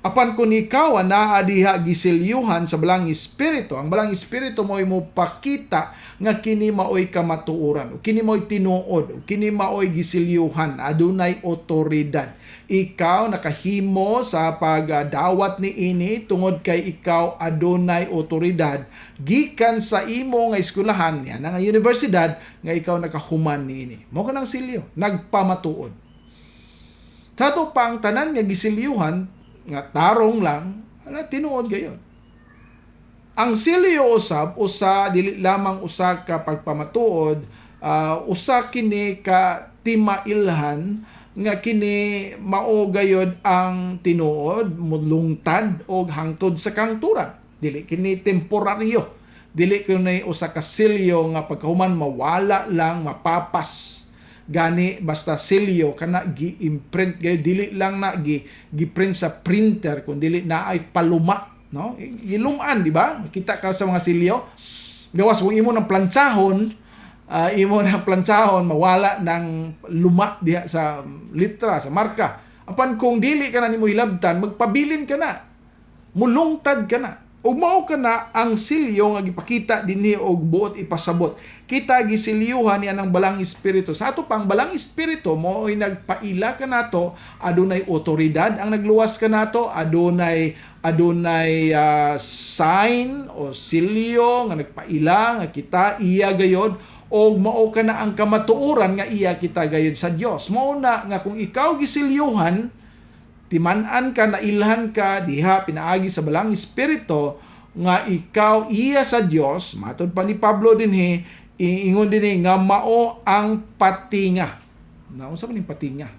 Apan kung ikaw naa diha giselyuhan sa balang espiritu, ang balang espiritu mo pakita nga kini maoy kamatuoran, kini maoy tinuod, kini maoy giselyuhan, adunay otoridad. Ikaw nakahimo sa pagdawat ni ini tungod kay ikaw adunay otoridad gikan sa imo nga eskwelahan niya nga universidad nga ikaw nakahuman niini. Mao kanang silyo, nagpamatuod. Sa to pang tanan nga giselyuhan nga tarong lang, tinuod gayon. Ang silyo usab, dili lamang usa ka pagpamatuod, usa kini ka timailhan, nga kini mao gayod ang tinuod, mulungtad o hangtod sa kangturan. Dili kini temporaryo. Dili kini usa ka silyo nga pagkahuman mawala lang, mapapas. gani basta selyo kana gi-imprint gayo, dili lang na gi-print sa printer kun dili na ay paluma, no? Gilumaan, di ba? Kita ka sa mga selyo. Gawas kung imo ng plantsahon, mawala ng luma diha sa litra, sa marka. Apan kung dili ka na nimo hilabtan, magpabilin ka na. Mulungtad ka na. Ug mao ka na ang silyo nga gipakita dinhi og buot ipasabot. Kita gisilyuhan niya ng balang espiritu. Sa ato pang balang espiritu mo ay nagpaila ka nato, adunay otoridad ang nagluwas ka nato, adunay sign o silyo nga nagpaila nga kita iya gayod, o mao ka na ang kamatuoran nga iya kita gayod sa Dios. Mao na nga kung ikaw gisilyuhan, timan-an ka, nailhan ka, diha pinaagi sa balang espiritu nga ikaw iya sa Dios. Matod pa ni Pablo dinhi, iingon dinhi nga mao ang patinga. Unsa man ning patinga?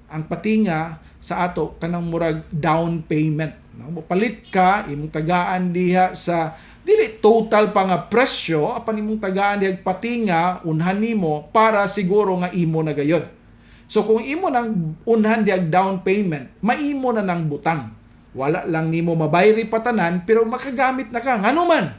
Ang patinga sa ato kanang murag down payment. Palit ka, imong tagaan diha sa dili total pa nga presyo, apan imong tagaan diha patinga unhan nimo para siguro nga imo na gayod. So kung imo nang unhan diag down payment, maimo na nang butang. Wala lang nimo mabayri patanan pero makagamit na ka. Ngano man?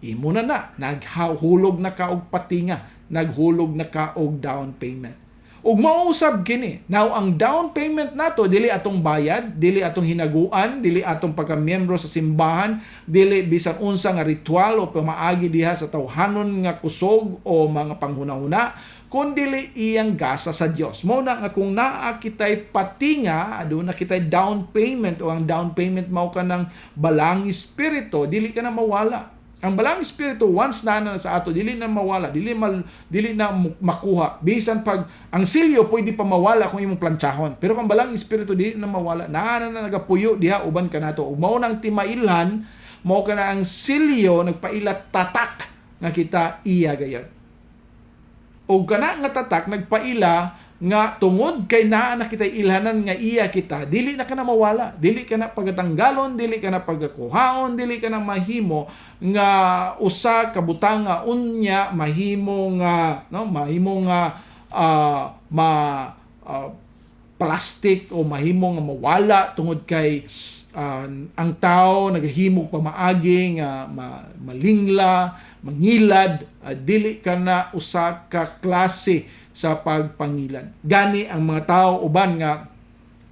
Imo na naghulog na ka og patinga, naghulog na ka og down payment. Ug mausab kini. Now ang down payment nato dili atong bayad, dili atong hinaguan, dili atong pagka-miyembro sa simbahan, dili bisan unsa nga ritual o pamaagi diha sa tawhanon nga kusog o mga panghunahuna, kundi iyang gasa sa Dios. Mao na nga kung naa kitay patinga, aduna kitay down payment, o ang down payment mao ka ng balang espiritu, dili ka na mawala. Ang balang espiritu once na sa ato, dili na mawala, dili na makuha. Bisan pag ang silyo pwede pa mawala kung imong plantsahon, pero kung balang espiritu dili na mawala, na nagapuyo diha uban ka nato. Ug mao nang timailhan, mao ka na ang silyo nagpailat tatak nga kita iya gayud. O kana nga tatak nagpaila nga tungod kay naa na kitay ilhanan nga iya kita, dili na ka na mawala, dili ka na pagatanggalon, dili ka na pagakuhaon, dili ka na mahimo nga usa ka butanga unya mahimo nga plastic o mahimo nga mawala tungod kay ang tao nagahimo pamaagi nga malingla, mangilad, dili ka na usa ka klase sa pagpangilan. Gani ang mga tao uban nga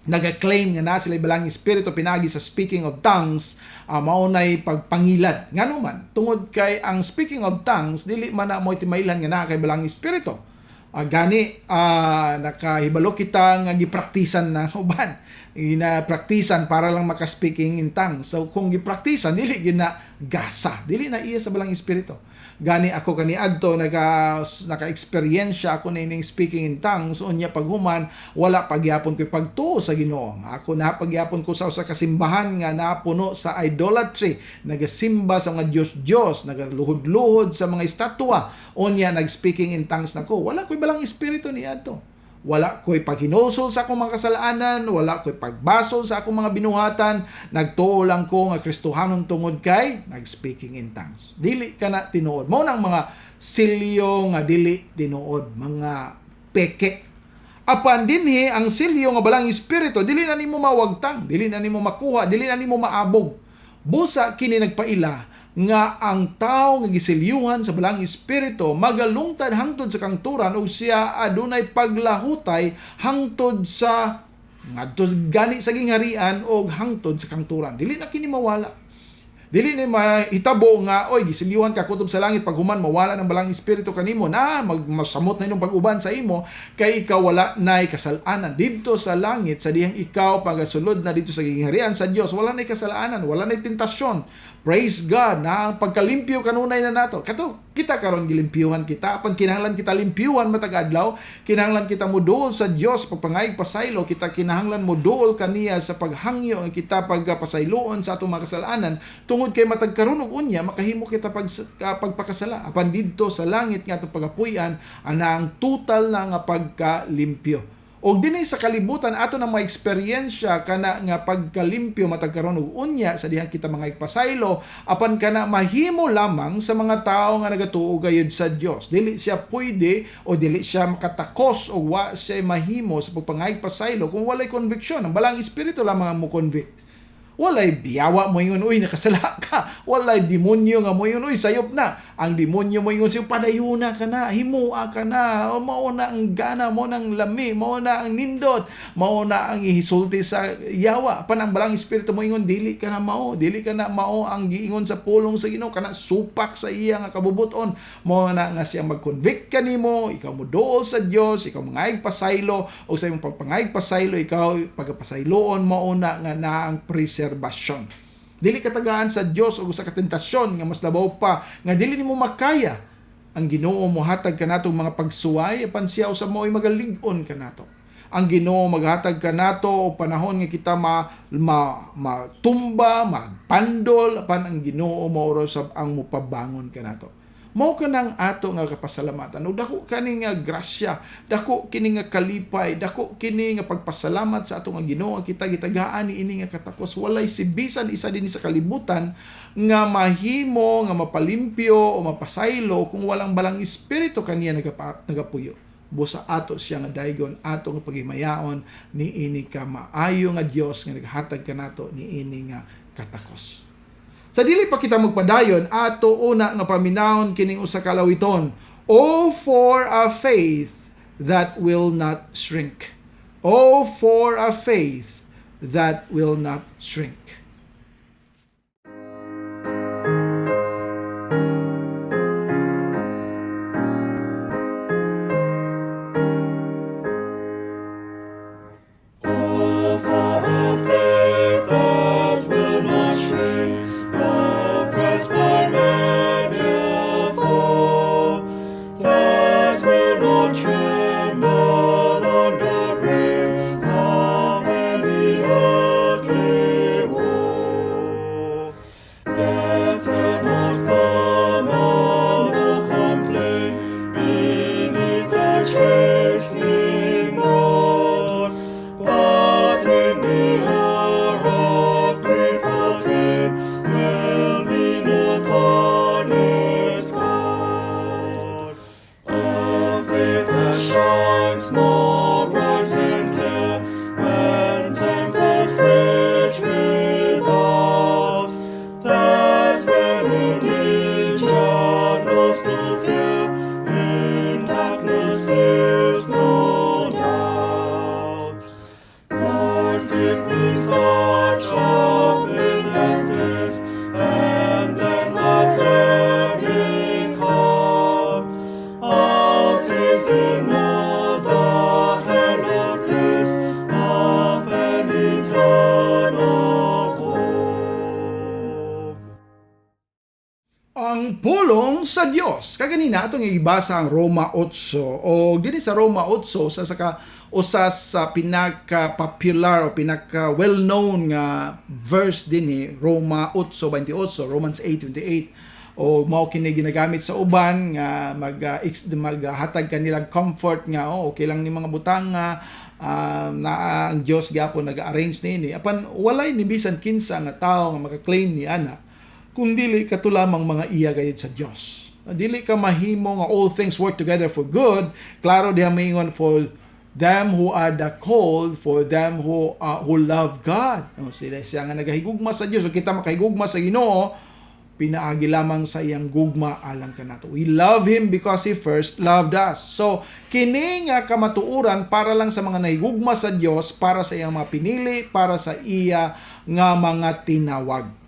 nag-claim nga na sila balang espiritu pinagi sa speaking of tongues, maunay pagpangilad. Ngano man tungod kay ang speaking of tongues dili man na mo timaylan nga na kay balang espiritu. Nakahibalo kita nga gipraktisan na uban. Ginapraktisan para lang maka-speaking in tongues. So kung gipraktisan dili gina gasa, dili na iya sa balang espiritu. Gani ako kaniadto naka-eksperyensya ako na ining speaking in tongues, unya paghuman wala pagyapon ko pagtuo sa Ginoo. Ako na pagyapon ko sa usa ka simbahan nga napuno sa idolatry, nagasimba sa mga Diyos, nagaluhod-luhod sa mga estatwa, unya nag-speaking in tongues nako. Wala koy balang espiritu niadto. Wala ko'y paghinusol sa akong mga kasalanan, wala ko'y pagbasol sa akong mga binuhatan, nagtuo lang ko nga Kristohanon tungod kay nag-speaking in tongues. Dili ka na tinuod. Mao nang mga silyo nga dili tinuod, mga peke. Apan dinhi ang silyo nga balang espiritu, dili na nimo mawagtang, dili na nimo makuha, dili na nimo maabog. Busa kini nagpaila nga ang tao nga gisilyuhan sa balang espiritu magalungtad hangtod sa kangturan, o siya adunay paglahutay hangtod sa ngadto gani sa gingharian o hangtod sa kangturan. Dili na kini mawala. Dili ni mahitabo nga oy gisilyuhan ka kutob sa langit, pag human mawala ng balang espiritu kanimo na masamot na imong pag-uban sa imo kay ikaw wala nay kasalanan didto sa langit, sa dihang ikaw pagasulod na dito sa gingharian sa Dios, wala nay kasalanan, wala nay tentasyon. Praise God na ang pagkalimpyo kanunay na nato. Kato kita karon gilimpyuhan kita, apan kinahanglan kita limpyuhan matag adlaw, kinahanglan kita moduol sa Dios pagpangayig pasaylo, kita kinahanglan moduol kaniya sa paghangyo nga kita pagpasayloon sa atong mga kasalanan tungod kay matag karon og unya makahimo kita pagpakasala. Apan didto sa langit nga atong pagapuy-an ana ang total na nga pagkalimpyo. Og dinhi sa kalibutan ato nang ma-eksperyensya kana nga pagkalimpyo matag karon og unya sa dihang kita mga igpasaylo apan kana mahimo lamang sa mga tawo nga nagatuo gayud sa Dios. Dili siya pwede o dili siya makatakos o wa siya mahimo sa pagpangayig pasaylo kung walay conviction. Ang balang espiritu lamang ang mo convict. Walay biyawa mo yun, uy, nakasala ka. Walay demonyo nga mo yun, uy, sayop na. Ang demonyo mo yun, siya padayuna ka na, himua ka na, o mauna ang gana, mauna ang lami, mauna ang nindot, mauna ang ihisulti sa yawa. Pan ang balang espiritu mo yun, dili ka na mao ang giingon sa pulong sa Ginoo, kana supak sa iya nga kabubuton. Mauna nga siya mag-convict ka nimo, ikaw mo dool sa Dios, ikaw mangayig pasaylo, o sa imong pagpangayig pasaylo, ikaw pagpasayloon, mauna nga na ang preservation. Dili katagaan sa Dios o sa katentasyon nga mas labaw pa nga dili nimo makaya. Ang Ginoo mohatag kanatong mga pagsuway apan siya usab mo'y magalig-on kanato. Ang Ginoo maghatag kanato og panahon nga kita matumba, magpandol apan ang Ginoo mao usab ang mupabangon kanato. Mao kanang ato nga kapasalamatan. Ug dako kani nga grasya, dako kini nga kalipay, dako kini nga pagpasalamat sa ato nga Ginoo kita gitagaan ni ini nga katakos. Walay sibisan isa din sa kalibutan nga mahimo nga mapalimpyo o mapasaylo kung walang balang espiritu kaniya nagapuyo. Busa ato siya nga daygon ato nga paghimayaon ni ini ka maayo nga Dios nga naghatag kanato ni ini nga katakos. Sa dili pa kita magpadayon, ato una nga paminahon kining usa ka lawiton. O for a faith that will not shrink. O for a faith that will not shrink. Ang pulong sa Dios. Kaganina atong ibasa ang Roma 8 o dinhi sa Roma 8 usa sa pinaka-popular o pinaka-well-known nga verse dinhi Roma 8:28, Romans 8:28. O mao kini ginagamit sa uban nga maghatag kanilang comfort nga okay lang ni mga butang nga na ang Dios gyapon nag-arrange nini apan walay ni bisan kinsa nga tawo nga maka-claim ni ana kung dili kato lamang mga iya gayud sa Dios. Dili ka mahimo nga all things work together for good. Klaro diha maingon for them who are the called, for them who love God. Sila siya nga nagahigugma sa Dios. So kita makahigugma sa Ginoo, pinaagi lamang sa iyang gugma alang kanato. We love Him because He first loved us. So kini nga kamatuoran para lang sa mga nahigugma sa Dios, para sa iyang mga pinili, para sa iya nga mga tinawag.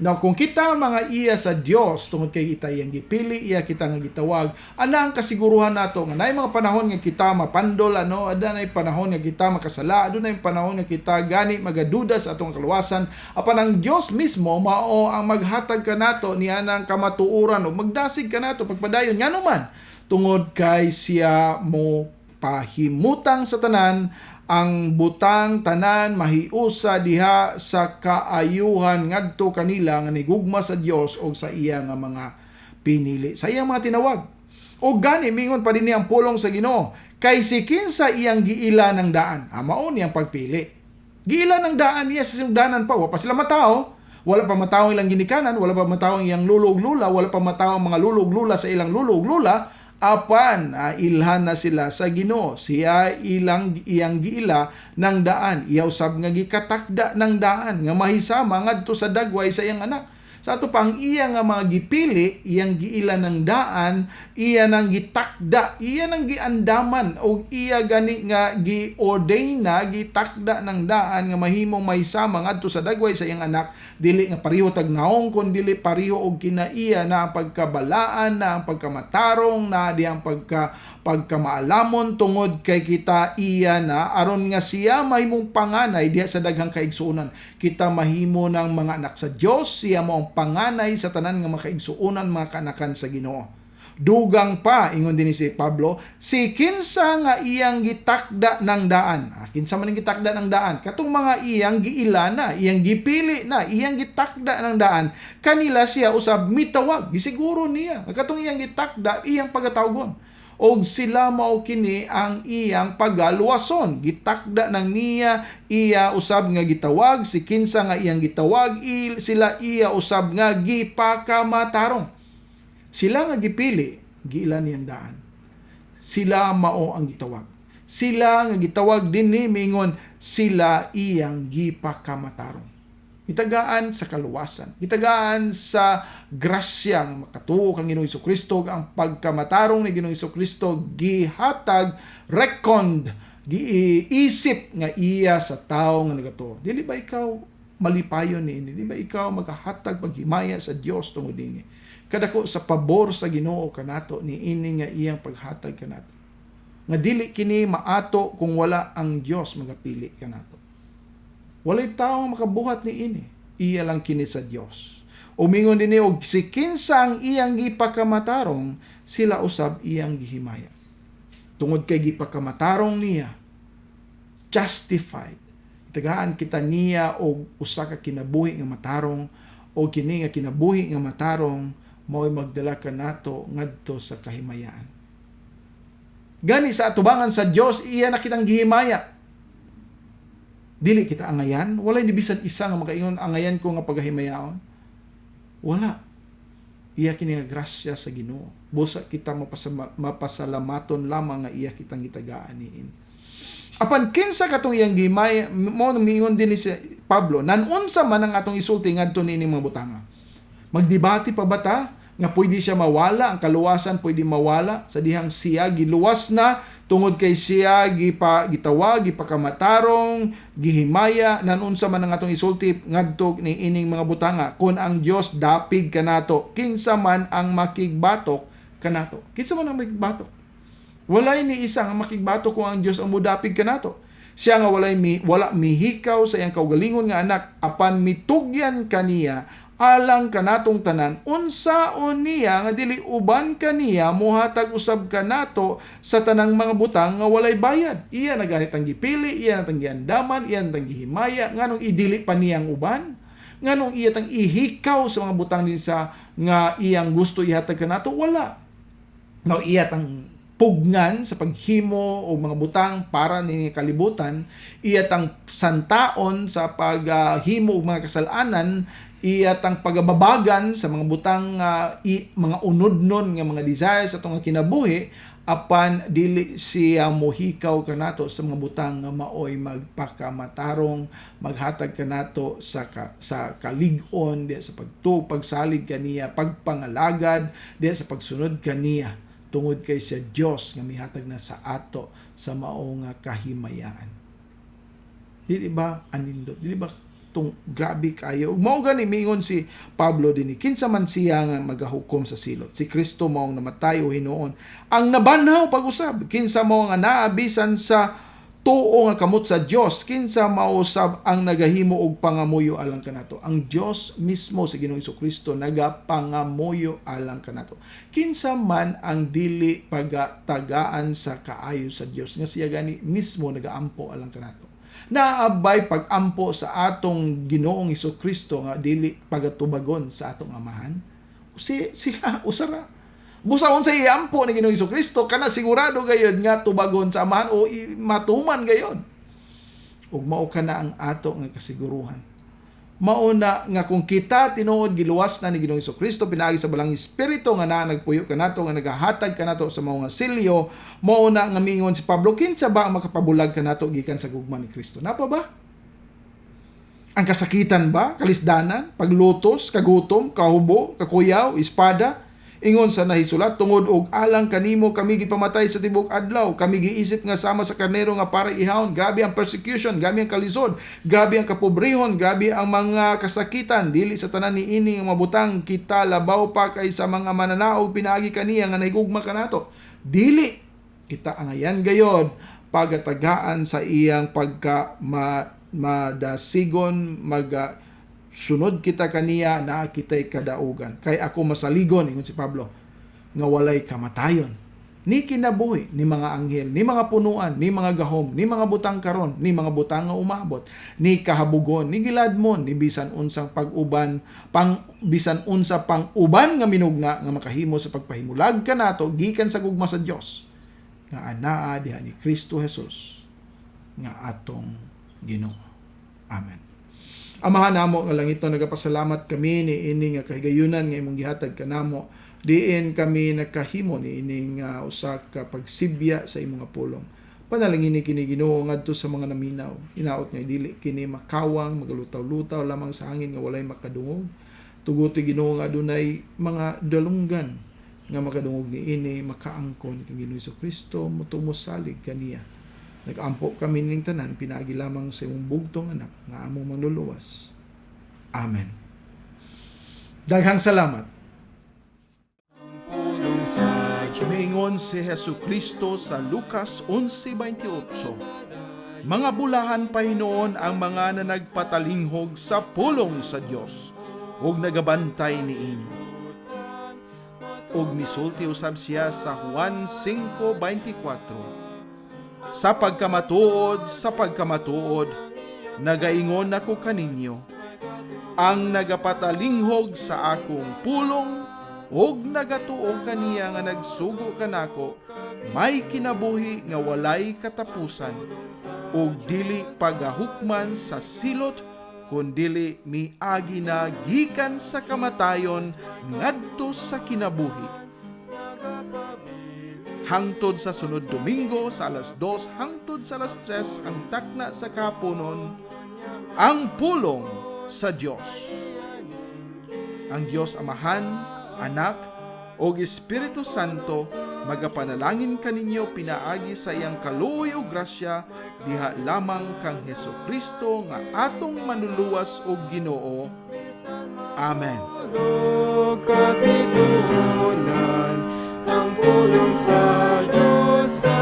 Now, kung kita mga iya sa Dios tungod kay kita iyang gipili, iya kita nga gitawag, ana ang kasiguruhan nato nga naay mga panahon nga kita mapandol, adunay panahon nga kita makasala, adunay panahon nga kita gani magaduda sa atong kaluwasan, apan ang Dios mismo mao ang maghatag kanato niya ng kamatuoran o magdasig kanato pagpadayon nganuman tungod kay siya mo pahimutang sa tanan ang butang tanan mahiusa diha sa kaayuhan ngadto kanila nga nigugma sa Dios o sa iya nga mga pinili, sa iyang mga tinawag. O gani mingon pa dinhi ang pulong sa Ginoo, Kay si kinsa iyang giila ng daan. Mao niyang pagpili. Giila ng daan niya sa sugdanan pa. Wa pa sila matao. Wala pa matao ilang ginikanan. Wala pa matao iyang lulog-lula. Wala pa matao mga lulog-lula sa ilang lulog-lula. Apan, ilhan na sila sa Ginoo. Siya iyang giila ng daan. Iya usab nga gikatakda ng daan. Nga mahisama ngadto sa dagway sa iyang anak. Sa ato pang iya nga mga gipili, iyang giila ng daan, iya nang gitakda, iya nang giandaman, o iya gani nga gi-ordain na, gitakda ng daan nga mahimong mahisama ngadto sa dagway sa iyang anak, dili nga pareho tagnaong, kun dili pareho og kinaiya na ang pagkabalaan, na ang pagkamatarong, na di ang pagkamaalamon tungod kay kita iya na aron nga siya mahimong panganay diha sa daghang kaigsuonan. Kita mahimo ng mga anak sa Dios, siya mo ang panganay sa tanan nga makaigsuonan mga kanakan sa Ginoo. Dugang pa ingon din si Pablo, si kinsa nga iyang gitakda ng daan. Kinsa man ang gitakda ng daan? Katong mga iyang giila na, iyang gipili na, iyang gitakda ng daan. Kanila siya usab mitawag, gisiguro niya. Katong iyang gitakda, iyang pagatawgon. Og sila mao kini ang iyang pagaluwason. Gitakda ng niya, iya usab nga gitawag, si kinsa nga iyang gitawag, sila iya usab nga gipakamatarong. Sila nga gipili, giila niyang daan. Sila mao ang gitawag. Sila nga gitawag din ni mingon, sila iyang gipakamatarong. Gitagaan sa kaluwasan, gitagaan sa grasya nga makatuo kang Ginoong Hesukristo, ang pagkamatarong ni Ginoong Hesukristo gihatag, reckoned, giisip nga iya sa tao nga nagatuo. Dili ba ikaw malipayon niini? Dili ba ikaw magahatag paghimaya sa Dios tungod dinhi? Kadako sa pabor sa Ginoo kanato niini nga iyang paghatag kanato. Nga dili kini maato kung wala ang Dios magapili kanato. Walay tao makabuhat ni ini. Iya lang kini sa Dios. Umingon din og si kinsa ang iyang gipakamatarong, sila usab iyang gihimaya. Tungod kay gipakamatarong niya, justified. Tagaan kita niya og usa ka kinabuhi nga matarong, o kini nga kinabuhi nga matarong mao'y magdala kanato ngadto sa kahimayaan. Gani sa atubangan sa Dios, iya na kitang gihimaya. Dili kita angayan, wala ni bisan isa nga makaingon angayan ko nga pagahimayaon. Wala. Iya kini nga grasya sa Ginoo. Busa kita mapasalamaton lamang nga iya kitang gitagaan niin. Apan kinsa katong iyang gihimaya, mo mingon din ni si Pablo, nanunsa man ang atong isulti ngadto niini mga butanga. Magdebate pa ba ta nga pwede siya mawala, ang kaluwasan pwede mawala sa dihang siya giluwas na tungod kay siya gitawag, gipakamatarong, gihimaya, nanunsa man ang atong isulti ngadto ni ining mga butanga. Kun ang Dios dapig kanato, kinsa man ang makigbatok kanato? Kinsa man ang makigbatok? Walay ni isa nga makigbatok kung ang Dios ang mudapig kanato. Siya nga wala mihikaw sa iyang kaugalingon nga anak, apan mitugyan kaniya alang kanatong tanan, unsaon niya nga dili uban kaniya mohatag usab kanato sa tanang mga butang nga walay bayad. Iya na ganit ang gipili, iya na tang giandaman, iya na tang gihimaya, nganong idili pa niyang uban, nganong iya tang ihikaw sa mga butang din sa nga iyang gusto ihatag kanato, wala. No, iya tang pugnan sa paghimo o mga butang para ni kalibutan, iya tang santaon sa paghimo og mga kasalanan, iya tang pagababagan sa mga butang mga unodnon nga mga desires atong kinabuhi, apan dili siya mohikaw kanato sa mga butang nga maoy magpakamatarong, maghatag kanato sa kalig-on diya sa pagsalig kaniya, pagpangalagad diya sa pagsunod kaniya, tungod kay sa Dios nga mihatag na sa ato sa mao nga kahimayaan. Dili ba anindot? Dili ba tong grabe kayo? Mao gani mingon si Pablo dinhi, kinsa man siya nga magahukom sa silot, si Kristo mao nga namatay o hinuon ang nabanhaw pag-usab, kinsa mao nga naabisan sa tuo nga kamot sa Dios, kinsa mao usab ang nagahimo og pangamuyo alang kanato? Ang Dios mismo si Ginoong Hesukristo nagapangamuyo alang kanato. Kinsa man ang dili pagatagaan sa kaayo sa Dios, nga siya gani mismo nagaampo alang kanato. Naabay pag-ampo sa atong Ginoong Hesukristo nga dili pagatubagon sa atong amahan. Siya usara. Busaon sa iyampo ni Ginoong Jesucristo, kana sigurado gayod nga tubagon sa amahan o matuman gayod. Ug mao kana ang ato nga kasiguruhan. Mauna nga kung kita tinuod giluwas na ni Ginoong Jesucristo pinaagi sa balang espiritu nga nagpuyo kanato nga nagahatag kanato sa mga silyo, mauna nga mingon si Pablo, kinsa ba ang makapabulag kanato gikan sa gugma ni Kristo? Napa ba? Ang kasakitan ba, kalisdanan, paglutos, kagutom, kahubo, kakuyaw, espada? Ingon sa nahisulat, tungod og alang kanimo kami gipamatay sa tibok adlaw, kami giisip nga sama sa karnero nga para ihawon. Grabe ang persecution, grabe ang kalisod, grabe ang kapobrehon, grabe ang mga kasakitan. Dili sa tanan ni ini nga mabutang kita labaw pa kay sa mga mananaog pinaagi kaniya nga nahigugma kanato. Dili kita angayan gayod pagatagaan sa iyang pagka madasigon sunod kita kaniya na kita'y kadaugan. Kay ako masaligon, ingon si Pablo, nga walay kamatayon. Ni kinabuhi, ni mga anghel, ni mga punuan, ni mga gahom, ni mga butang karon, ni mga butang nga umabot, ni kahabugon, ni giladmon, ni bisan unsang pag-uban, bisan unsa pang uban nga minugna nga makahimo sa pagpahimulag kanato gikan sa gugma sa Dios nga anaa diha ni Kristo Jesus nga atong Ginoo. Amen. Amahan namo nga lang ito, nagapasalamat kami ni ini nga kahigayunan nga imong gihatag kanamo. Diin kami nakahimo ni ini nga usa ka pagsibya sa imong pulong. Panalangin ni kini Ginoo ngadto sa mga naminaw. Hinaot nga dili kini makawang, magalutaw-lutaw lamang sa hangin nga walay makadungog. Tuguti Ginoo nga adunay mga dalunggan nga makadungog ni ini makaangkon kang Ginoong Jesucristo motumos salig kaniya. Nag-ampo kami ning tanan pinaagi lamang sa imong bugtong anak nga among manluluwas. Amen. Daghang salamat. Mingon si Jesucristo sa Lucas 11:28. Mga bulahan pa hinoon ang mga na nagpatalinghog sa pulong sa Dios ug nagabantay niini. Ug misulti usab siya sa Juan 5:24. Sa pagkamatuod, nagaingon ako kaninyo, ang nagapatalinghog sa akong pulong, og nagatuo kaniya nga nagsugo kanako, may kinabuhi nga walay katapusan, og dili pagahukman sa silot, kundili miagi na gikan sa kamatayon ngadto sa kinabuhi. Hangtod sa sunod Domingo sa alas 2 hangtod sa alas 3 ang takna sa kapunon, ang pulong sa Dios. Ang Dios Amahan, Anak, o Espiritu Santo magapanalangin kaninyo pinaagi sa iyang kaluoy o grasya diha lamang kang Jesucristo nga atong manluluwas o Ginoo. Amen. Kapitunan ang pulong sa Diyos sa